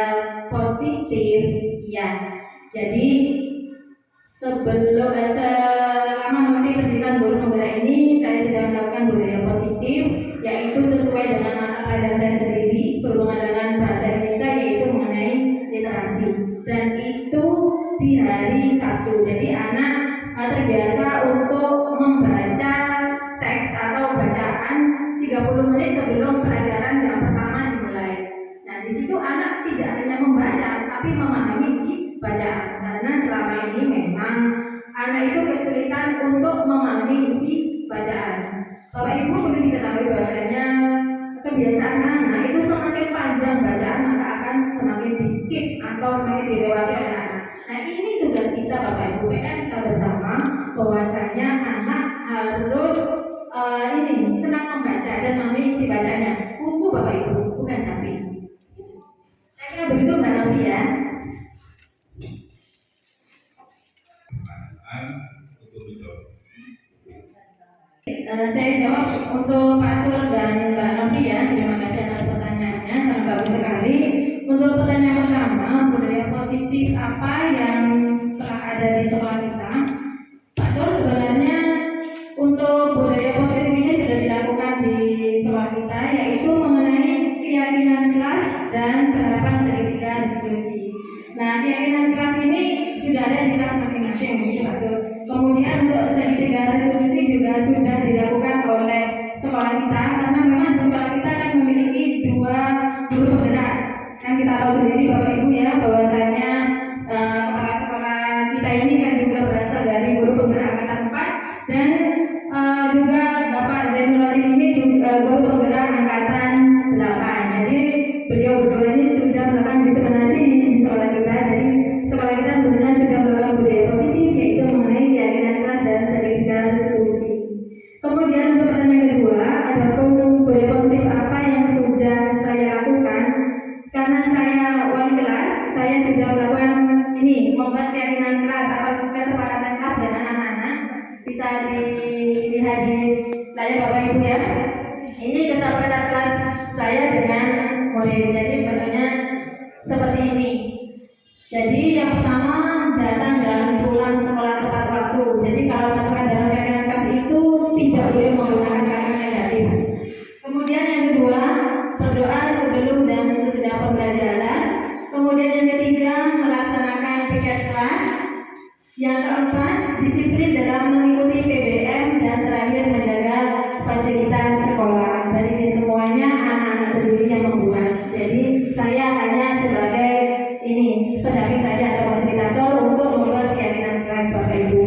positif? Ya. Jadi selama mengikuti pendidikan guru penggerak ini, saya sudah melakukan budaya positif, yaitu sesuai dengan mata pelajaran saya sendiri berhubungan dengan bahasa Indonesia, yaitu mengenai literasi. Dan itu di hari Sabtu. Jadi anak terbiasa untuk membaca teks atau bacaan 30 menit sebelum pelajaran jam pertama dimulai. Nah, di situ anak tidak hanya membaca tapi memahami isi bacaan. Karena selama ini memang anak itu kesulitan untuk memahami isi bacaan. Bapak Ibu perlu diketahui bahwasanya kebiasaan anak itu semakin panjang bacaan maka akan semakin di-skip atau semakin dilewati oleh anak. Nah, ini tugas kita Bapak Ibu, PR kita bersama bahwasanya anak harus senang membaca dan memahami isi bacanya. Buku Bapak Ibu, bukan HP. Saya kira begitu Mbak Novi ya. Untuk menjawab. Saya jawab untuk Pak Sur dan Mbak Novi ya. Terima kasih atas pertanyaannya, sangat bagus sekali. Untuk pertanyaan pertama, budaya positif apa yang telah ada di sekolah kita? Pak Sur, sebenarnya untuk budaya positif ini sudah dilakukan di sekolah kita, yaitu mengenai keyakinan kelas dan penerapan segitiga diskusi. Nah, keyakinan kelas ini sudah ada di kelas masing-masing, gitu Pak Sur. Kemudian untuk segitiga resolusi juga sudah dilakukan oleh sekolah kita, karena memang sekolah kita kan memiliki 2 guru penggerak. Kan kita tahu sendiri Bapak Ibu ya, bahwasanya kepala sekolah kita ini kan juga berasal dari guru penggerak angkatan 4 dan juga Bapak Zainul Rosyid ini juga guru penggerak angkatan 8. Jadi beliau berdua ini sudah melakukan diseminasi di sekolah kita. Jadi sekolah kita sebenarnya sudah melakukan budaya positif, yaitu mengenai keyakinan kelas dan segitiga diskusi. Kemudian untuk pertanyaan kedua, adapun budaya positif apa yang sudah saya lakukan? Karena saya wali kelas, saya sudah melakukan ini, membuat keyakinan kelas atau kesepakatan kelas dengan anak-anak. Bisa dilihat di layar Bapak Ibu ya. Ini kesepakatan kelas saya dengan murid. Jadi bentuknya seperti ini. Jadi yang pertama, datang dan pulang sekolah tepat waktu. Jadi kalau masukkan dalam keyakinan kelas itu tidak boleh menggunakan kata negatif. Kemudian yang kedua, berdoa sebelum dan sesudah pembelajaran. Kemudian yang ketiga, melaksanakan piket kelas. Yang keempat, disiplin dalam mengikuti PBM, dan terakhir menjaga fasilitas sekolah. Dan ini semuanya anak-anak sendiri yang membuat. Jadi saya hanya sebagai pendamping saja atau fasilitator untuk membuat keyakinan kelas Bapak Ibu.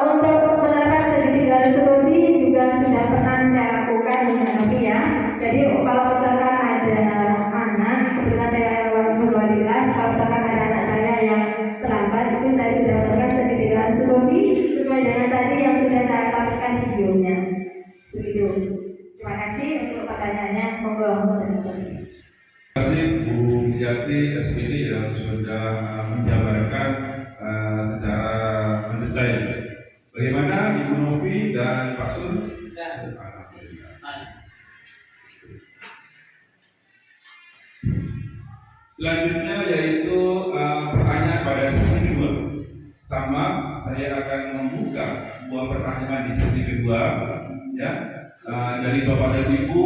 Untuk penerapan segitiga resolusi juga sudah pernah saya lakukan dengan Novi ya. Jadi kalau misalkan ada anak, kebetulan saya wali kelas, kalau misalkan ada anak saya yang terlambat, itu saya sudah melakukan segitiga resolusi sesuai dengan tadi yang sudah saya tampilkan videonya. Begitu. Terima kasih untuk pertanyaannya. Monggo. Terima kasih Bu Siati SPD yang sudah menjabarkan secara mendetail. Bagaimana Ibu Novi dan Pak Sur? Selanjutnya yaitu pertanyaan pada sesi kedua. sama, saya akan membuka sebuah pertanyaan di sesi kedua, ya, dari Bapak dan Ibu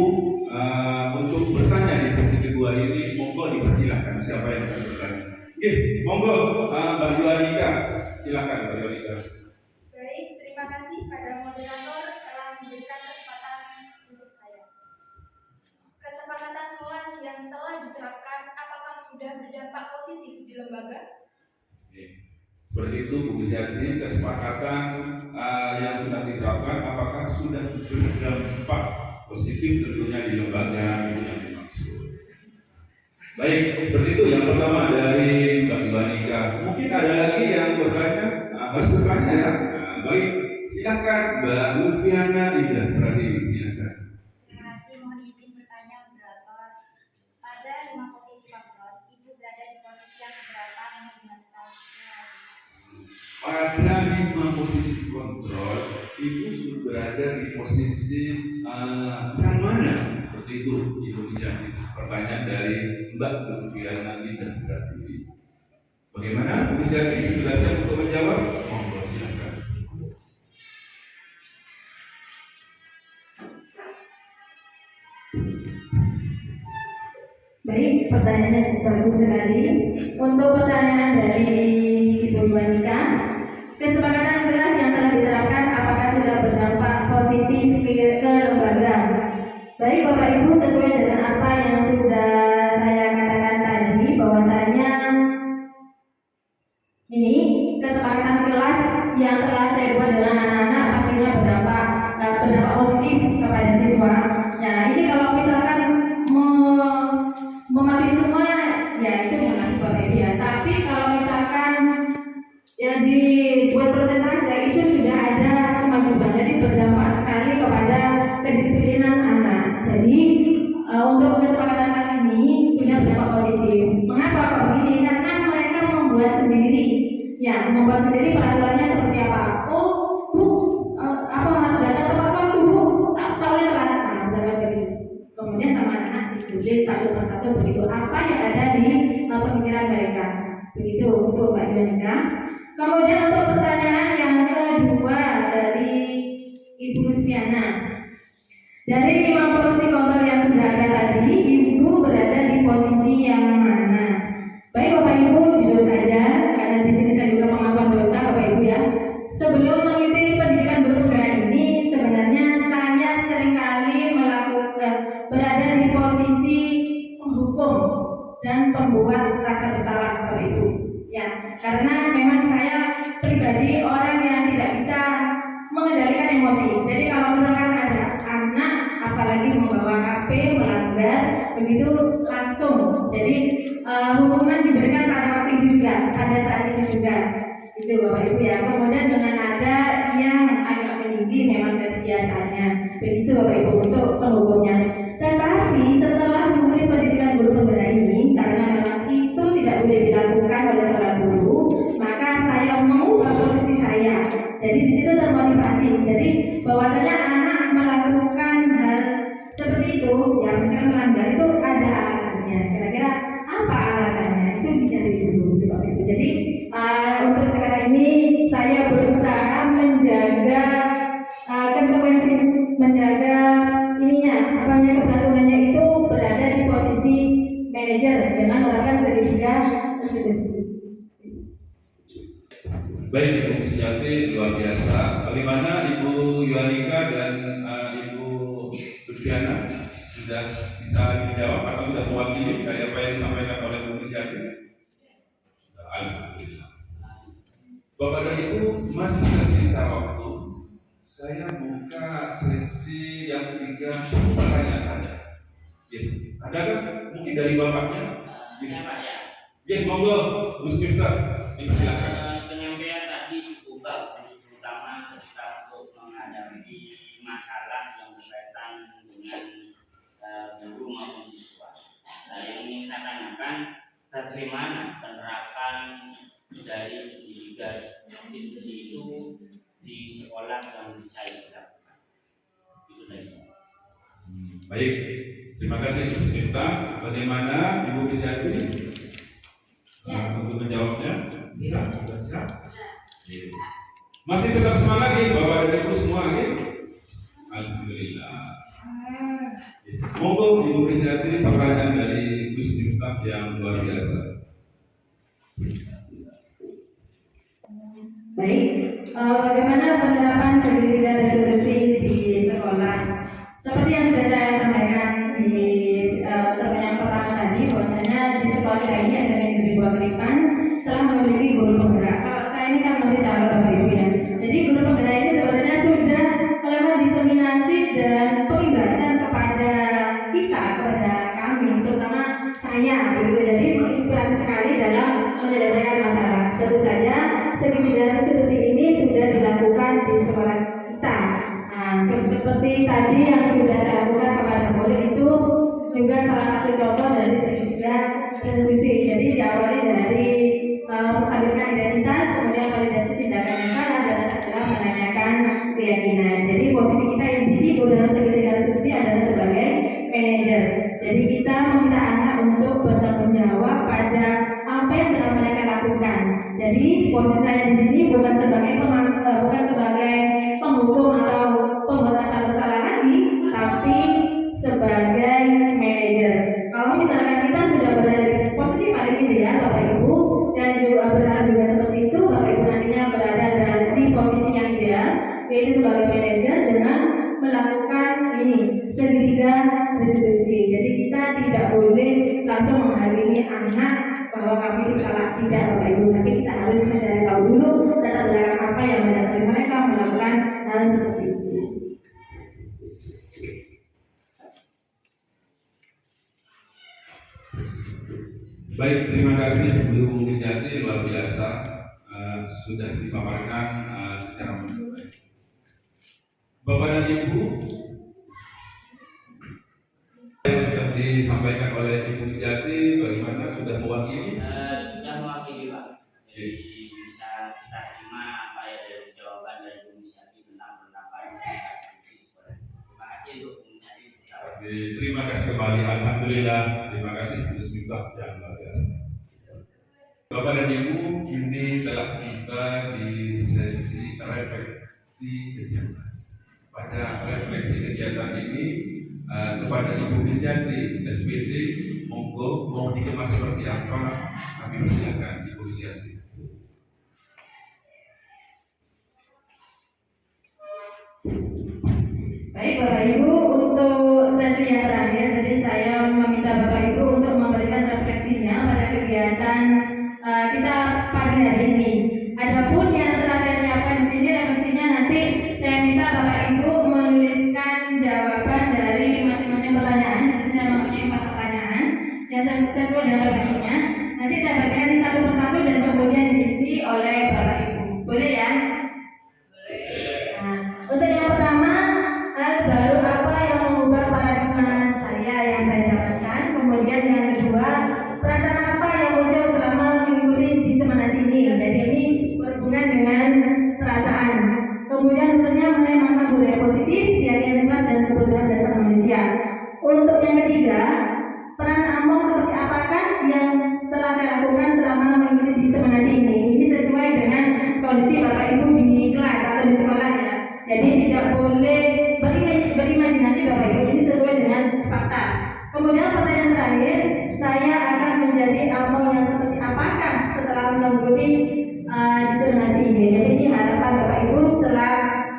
untuk bertanya di sesi kedua ini. Monggo dipersilahkan siapa yang akan bertanya. Oke, monggo Mbak Yuanika, silakan Mbak Yuanika. Baik, terima kasih pada moderator telah memberikan kesempatan untuk saya. Kesepakatan kelas yang telah diterapkan apakah sudah berdampak positif di lembaga? Oke. Seperti itu Bu Gusiati, kesepakatan yang sudah diterapkan apakah sudah berdampak positif tentunya di lembaga yang dimaksud. Baik, seperti itu yang pertama dari Mbak Yuanika. Mungkin ada lagi yang bertanya, harus bertanya ya. Baik, silakan Mbak Lufiana Ida Pratiwi, silakan. Terima kasih, mohon izin bertanya moderator. Pada 5 posisi kontrol, Ibu berada di posisi yang berapa? Mohon dijelaskan. Terima kasih. Pada 5 posisi kontrol, Ibu sudah berada di posisi yang mana? Seperti itu, Ibu bisa. Pertanyaan dari Mbak Lufiana Ida Pratiwi. Bagaimana Bu Gusiati, sudah siap untuk menjawab? Monggo silakan. Baik, pertanyaannya bagus sekali. Untuk pertanyaan dari Ibu Yuanika, kesepakatan kelas yang telah diterapkan apakah sudah berdampak positif ke lembaga? Baik Bapak Ibu, sesuai dengan apa yang sudah saya katakan tadi, bahwasanya ini kesepakatan kelas yang telah saya buat dengan anak-anak pastinya berdampak positif kepada siswa. Nah, ini kalau misalkan mematuhi semua, ya itu mengenai Bapak Ibu ya. Tapi kalau misalkan ya dibuat persentase, itu sudah ada kemajuan, jadi berdampak sekali kepada kedisiplinan anak. Jadi untuk kesepakatan kelas ini sudah berdampak positif. Mengapa kok begini? Karena mereka membuat sendiri, ya membuat sendiri peraturannya seperti apa. Oh Bu, apa harus datang tepat waktu Bu? Tak boleh telat. Nah, misalnya begitu. Kemudian sama anak ditulis satu persatu begitu apa yang ada di pemikiran mereka. Begitu untuk Mbak Yuanika. Kemudian untuk pertanyaan yang kedua dari Ibu Lufiana. Dari 5 posisi kontrol yang sudah ada tadi, Ibu berada di posisi yang mana? Baik Bapak Ibu, jujur saja, karena di sini saya juga pengakuan dosa Bapak Ibu ya. Sebelum mengikuti pendidikan berpegawai ini, sebenarnya saya seringkali berada di posisi penghukum dan pembuat rasa bersalah Bapak Ibu. Ya, karena memang saya pribadi orang yang tidak bisa mengendalikan emosi. Jadi kalau misalkan ada anak apalagi membawa HP melanggar, begitu langsung. Jadi hukuman diberikan pada waktu itu juga, pada saat itu juga. Itu Bapak Ibu ya. Kemudian dengan nada yang agak meninggi memang dari biasanya. Begitu Bapak Ibu untuk penghukumnya. Tetapi setelah mengikuti pendidikan guru penggerak ini, karena memang itu tidak boleh dilakukan oleh seorang guru, maka saya mengubah posisi saya. Jadi di situ termotivasi. Jadi bahwasanya anak melakukan hal seperti itu, yang misalnya melanggar itu ada alasannya. Kira-kira apa alasannya? Itu dicari dulu, Bapak Ibu. Jadi untuk sekarang ini saya berusaha menjaga konsekuensi, menjaga ininya, keberhasilannya itu berada di posisi manajer dengan melakukan sertifikat konstitusi. Baik Ibu Gusiati, luar biasa. Bagaimana Ibu Yuanika dan Ibu Lufiana, sudah bisa dijawab atau sudah mewakili dari apa yang disampaikan oleh Ibu Gusiati? Alhamdulillah. Bapak dan Ibu, masih tersisa waktu. Saya buka sesi yang 3 pertanyaan saja. Ya, ada kan? Mungkin dari bapaknya? Siapa ya? Ya, monggo, Gus Miftah, dipersilakan. Penyampaian tadi cukup bagus, terutama ketika untuk menghadapi masalah yang berkaitan dengan guru maupun siswa. Nah, yang ingin saya tanyakan, bagaimana penerapan dari segi institusi itu di sekolah yang saya lakukan? Itu saja. Baik, terima kasih Gus Miftah. Bagaimana Ibu Gusiati untuk menjawabnya? Bisa? masih tetap semangat nih Bapak dan Ibu semua nih. Alhamdulillah. Monggo Ibu Kristiati pertanyaan dari Gus Miftah yang luar biasa. Baik, bagaimana penerapan segitiga restitusi di sekolah? Seperti yang sudah saya sampaikan di pertanyaan pertama tadi, bahwasanya di sekolah kita ini SMP Negeri Buah Keripan telah memiliki guru penggerak. Kalau saya ini kan masih calon Bapak Ibu ya. Jadi guru penggerak ini sebenarnya sudah melakukan diseminasi dan pembebasan kepada kita, kepada kami, terutama saya, begitu. Jadi menginspirasi sekali dalam menyelesaikan masalah. Tentu saja segitiga restitusi ini sudah dilakukan di sekolah kita. Nah, seperti tadi yang sudah saya lakukan kepada murid itu juga salah satu contoh dari segitiga restitusi. Jadi diawali dari menstabilkan identitas, kemudian validasi tindakan yang salah, dan adalah menanyakan keyakinan. Jadi posisi kita di situ dalam segitiga restitusi adalah sebagai manajer. Jadi kita meminta anak untuk bertanggung jawab pada apa yang telah mereka lakukan. Jadi posisi saya di sini bukan sebagai penghukum atau pembuat asal bersalah lagi, tapi sebagai manajer. Kalau misalkan kita sudah berada di posisi paling ideal, Bapak Ibu, saya juga berharap juga seperti itu, Bapak Ibu nantinya berada di posisi yang ideal, yaitu sebagai manajer dengan melakukan ini segitiga restitusi. Jadi kita tidak boleh langsung menghakimi anak bahwa kami itu salah, tidak Bapak Ibu, tapi kita harus mencari tahu dulu latar belakang apa yang mendasari mereka melakukan hal seperti itu. Baik, terima kasih Bu Kristiati, luar biasa sudah dipaparkan secara baik. Bapak dan Ibu, yang sudah disampaikan oleh Ibu Kristiati, bagaimana sudah mewakili? Sudah mewakili Pak. Jadi bisa kita terima apa ya dari jawaban dari Bu Kristiati tentang penerapan restitusi sekolah. Terima kasih untuk Bu Kristiati. Terima kasih kembali, alhamdulillah. Terima kasih Gus Miftah yang luar biasa. Bapak dan Ibu, ini telah tiba di sesi refleksi kegiatan. Pada refleksi kegiatan ini kepada Ibu Kristiati SPD, monggo mau dikemas seperti apa, kami persilakan Ibu Kristiati. Baik Bapak Ibu, untuk sesi yang terakhir, jadi saya meminta Bapak Ibu untuk memberikan refleksinya pada kegiatan kita pagi hari ini. Adapun yang telah saya siapkan di sini refleksinya, nanti saya minta Bapak Ibu menuliskan jawaban dari masing-masing pertanyaan. Di sini saya mempunyai 4 pertanyaan yang sesuai dengan refleksinya. Nanti saya bagikan di satu persatu dan kemudian diisi oleh Bapak Ibu. Boleh ya? Nah, untuk yang pertama, hal baru apa yang mengubah paradigma saya yang saya dapatkan? Kemudian yang kedua, perasaan apa yang muncul selama mengikuti diseminasi ini? Jadi ini berhubungan dengan perasaan. Kemudian khususnya mengenai makna budaya positif, keyakinan bebas dan kebutuhan dasar manusia. Untuk yang ketiga, peran Among seperti apakah yang telah saya lakukan selama mengikuti diseminasi ini? Ini sesuai dengan kondisi Bapak Ibu di kelas atau di sekolah ya. Jadi tidak boleh berimajinasi Bapak Ibu, ini sesuai dengan fakta. Kemudian pertanyaan terakhir, saya akan menjadi Among yang seperti apakah setelah mengikuti diseminasi ini? Jadi ini harapan Bapak Ibu setelah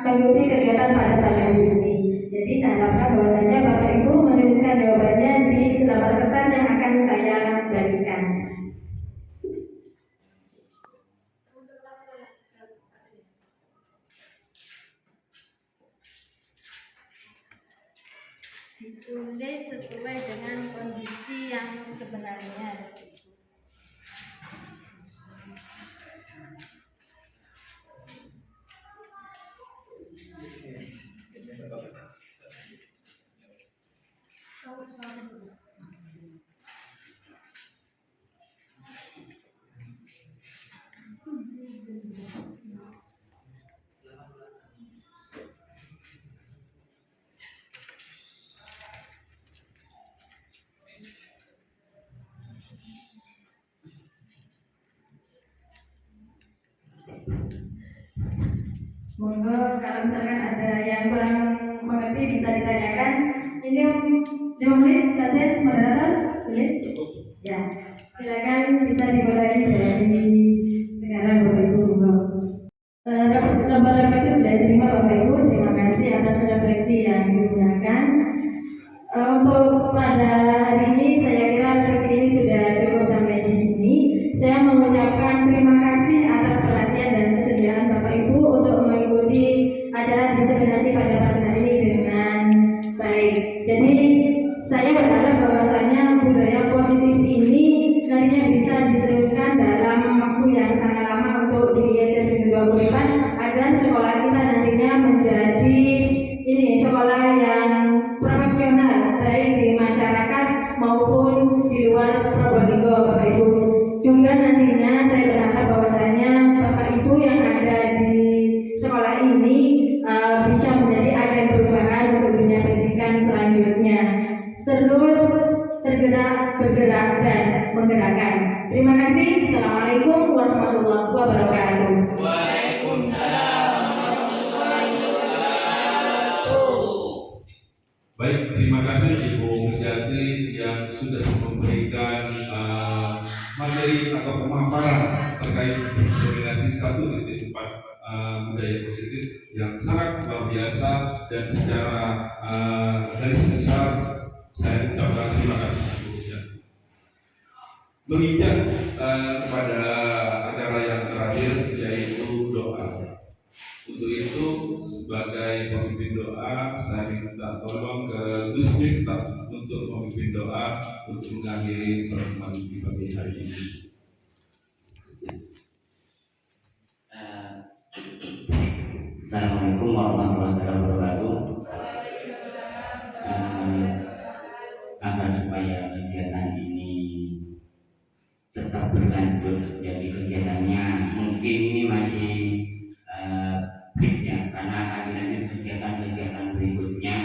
mengikuti kegiatan pada pagi hari ini. Jadi saya harapkan bahwasanya Bapak Ibu menuliskan jawabannya di selembar kertas yang akan saya bagikan. Ditulis sesuai dengan kondisi yang sebenarnya. Monggo kalau misalkan ada yang kurang mengerti bisa ditanyakan. Ini 5 menit, Kaset, moderator, boleh? Ya, silakan bisa dimulai dari sekarang Bapak Ibu. Monggo. Refleksi sudah diterima Bapak Ibu, terima kasih atas refleksi yang digunakan. Untuk pada hari ini saya kira refleksi ini sudah cukup sampai di sini. Saya mengucapkan terima kasih atas perhatian dan kesediaan Bapak Ibu untuk mengikuti acara diseminasi pada pagi hari ini dengan baik. Jadi saya berharap bahwasanya budaya positif ini nantinya bisa diteruskan dalam waktu yang sangat lama untuk di SMP 24 agar sekolah kita nantinya menjadi sekolah yang profesional baik di masyarakat maupun di luar Probolinggo Bapak Ibu. Juga nantinya saya berharap bahwasanya Bapak Ibu yang ada di sekolah ini bisa menjadi agen perubahan untuk dunia pendidikan selanjutnya. Terus bergerak dan menggerakkan. Terima kasih. Assalamualaikum warahmatullahi wabarakatuh. Baik, terima kasih Ibu Musyati yang sudah memberikan materi atau pemaparan terkait diseminasi 1.4 budaya positif yang sangat luar biasa, dan secara garis besar saya ucapkan terima kasih Ibu Musyati. Menginjak kepada acara yang terakhir, yaitu doa. Untuk itu sebagai pemimpin doa, saya minta tolong ke Gus Miftah untuk memimpin doa untuk mengakhiri pertemuan di pagi hari ini. Assalamualaikum warahmatullahi wabarakatuh. Agar supaya kegiatan ini tetap berlanjut, jadi kegiatannya mungkin ini masih ya, karena akan dilanjut kegiatan-kegiatan berikutnya,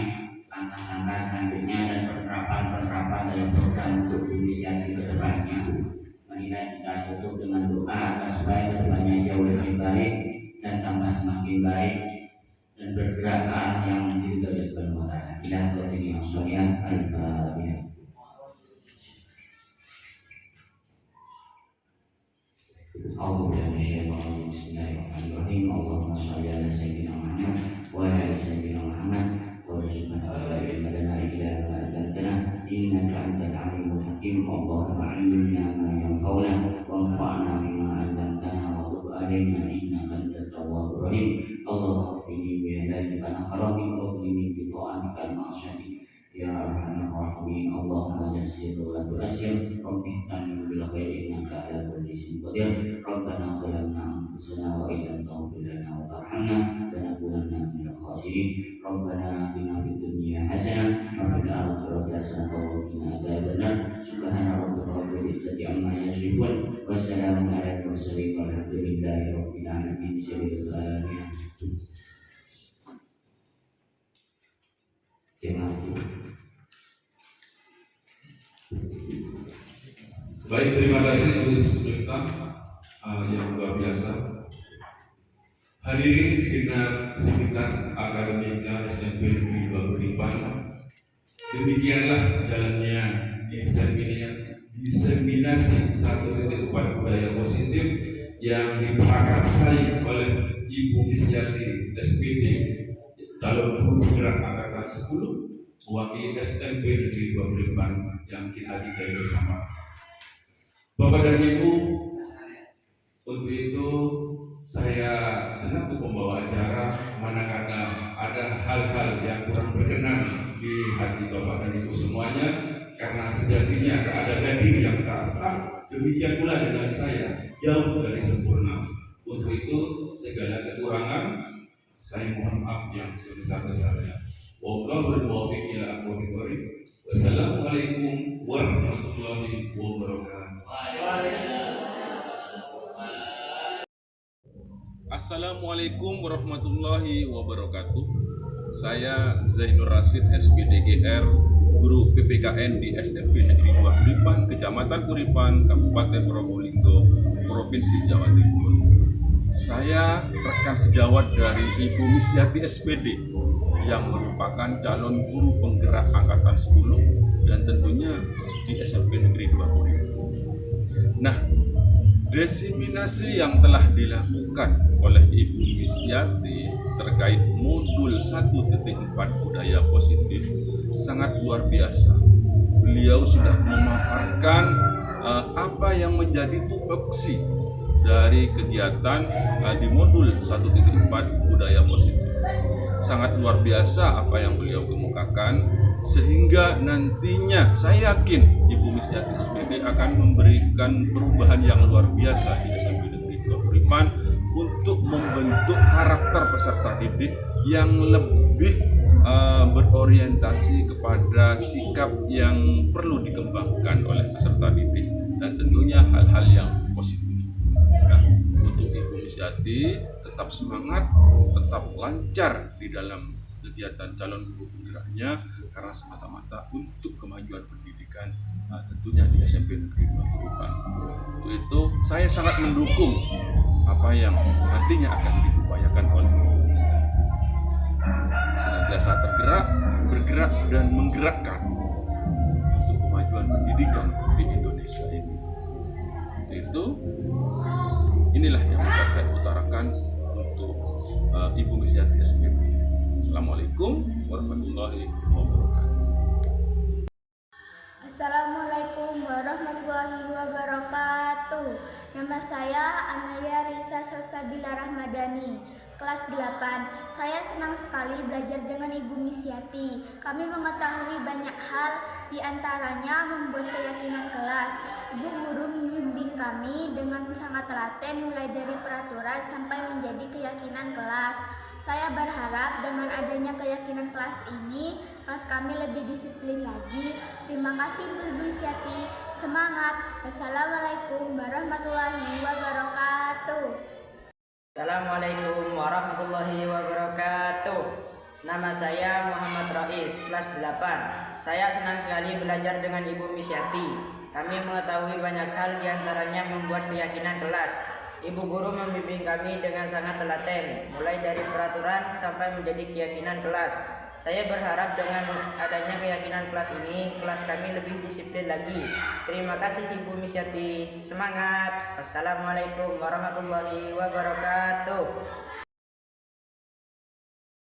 langkah-langkah selanjutnya dan penerapan dalam program untuk inisiasi ke depannya. Marilah kita tutup dengan doa agar supaya kedepannya jauh lebih baik dan tambah semakin baik dan bergerak ke arah yang diridhoi Subhanahu wa ta'ala. Ila qadri as-salih al-fatihah. Bismillahirrahmanirrahim. Allahumma shalli ala sayyidina Muhammad wa ala sayyidina Muhammad wa subhanallahi wa la ilaha illa anta innaka antal alimul hakim. Allahumma 'allimna ma yanfa'una wanfa'na bima 'allamtana wa tub 'alaina innaka antat tawwabur rahim. Allahumma ighfirli bi hidayika an harami wa qini bi ta'atika al-ma'siyati ya arhamar rahimin. Allahumma yassir wa tu'assir rabbi ihtani bil khairi innaka ala kulli syai'in qadir. Rabbana zalamna anfusana wa illam taghfir lana wa tarhamna lanakunanna minal khasirin. Rabbana atina fid dunya hasanah wa fil akhirati hasanah wa qina adzabannar. Subhana rabbika rabbil izzati amma yasifun wa salamun alal mursalin walhamdulillahi rabbil alamin. Terima kasih. Baik, terima kasih Gus Miftah yang luar biasa. Hadirin segenap sivitas akademika SMP Negeri 2 Buripan, demikianlah jalannya diseminasi 1.4 budaya positif yang diprakarsai oleh Ibu Misyati SPD, calon guru penggerak angkatan 10 mewakili SMP Negeri 2 Buripan yang kita cintai bersama. Bapak dan Ibu, untuk itu saya senang membawa acara manakala ada hal-hal yang kurang berkenan di hati Bapak dan Ibu semuanya, karena sejatinya tak ada gading yang tak. Demikian pula dengan saya, jauh dari sempurna. Untuk itu segala kekurangan saya mohon maaf yang sebesar-besarnya. Wallahul muwaffiq ila aqwamit thoriq. Wassalamualaikum warahmatullahi wabarakatuh. Assalamualaikum warahmatullahi wabarakatuh. Saya Zainur Rasid SPDGR, guru PPKN di SMP Negeri 2 Buripan, Kecamatan Buripan, Kabupaten Probolinggo, Provinsi Jawa Timur. Saya rekan sejawat dari Ibu Misyati SPD yang merupakan calon guru penggerak angkatan 10 dan tentunya di SMP Negeri 2 Kuripan. Nah, diseminasi yang telah dilakukan oleh Ibu Misyati terkait modul 1.4 budaya positif sangat luar biasa. Beliau sudah memaparkan apa yang menjadi tupoksi dari kegiatan di modul 1.4 budaya positif. Sangat luar biasa apa yang beliau kemukakan, sehingga nantinya saya yakin Ibu Misyati SPD akan memberikan perubahan yang luar biasa di SMP Negeri 2 Kuripan untuk membentuk karakter peserta didik yang lebih berorientasi kepada sikap yang perlu dikembangkan oleh peserta didik dan tentunya hal-hal yang positif. Nah, untuk Ibu Misyati tetap semangat, tetap lancar di dalam kegiatan calon guru penggeraknya karena semata-mata untuk kemajuan pendidikan tentunya di SMP Negeri 2 Kuripan. Untuk itu saya sangat mendukung apa yang nantinya akan diupayakan oleh Ibu Misyati. Senantiasa tergerak, bergerak dan menggerakkan untuk kemajuan pendidikan di Indonesia ini. Itu inilah yang bisa saya utarakan untuk Ibu Misyati SPD. Assalamualaikum warahmatullahi wabarakatuh. Assalamualaikum warahmatullahi wabarakatuh. Nama saya Anaya Risa Salsabila Rahmadani, kelas 8. Saya senang sekali belajar dengan Ibu Misyati. Kami mengetahui banyak hal, diantaranya membuat keyakinan kelas. Ibu guru membimbing kami dengan sangat telaten mulai dari peraturan sampai menjadi keyakinan kelas. Saya berharap dengan adanya keyakinan kelas ini, kelas kami lebih disiplin lagi. Terima kasih Bu Misyati. Semangat. Wassalamualaikum warahmatullahi wabarakatuh. Assalamualaikum warahmatullahi wabarakatuh. Nama saya Muhammad Rais, kelas 8. Saya senang sekali belajar dengan Ibu Misyati. Kami mengetahui banyak hal, diantaranya membuat keyakinan kelas. Ibu guru membimbing kami dengan sangat telaten, mulai dari peraturan sampai menjadi keyakinan kelas. Saya berharap dengan adanya keyakinan kelas ini, kelas kami lebih disiplin lagi. Terima kasih Ibu Misyati. Semangat. Assalamualaikum warahmatullahi wabarakatuh.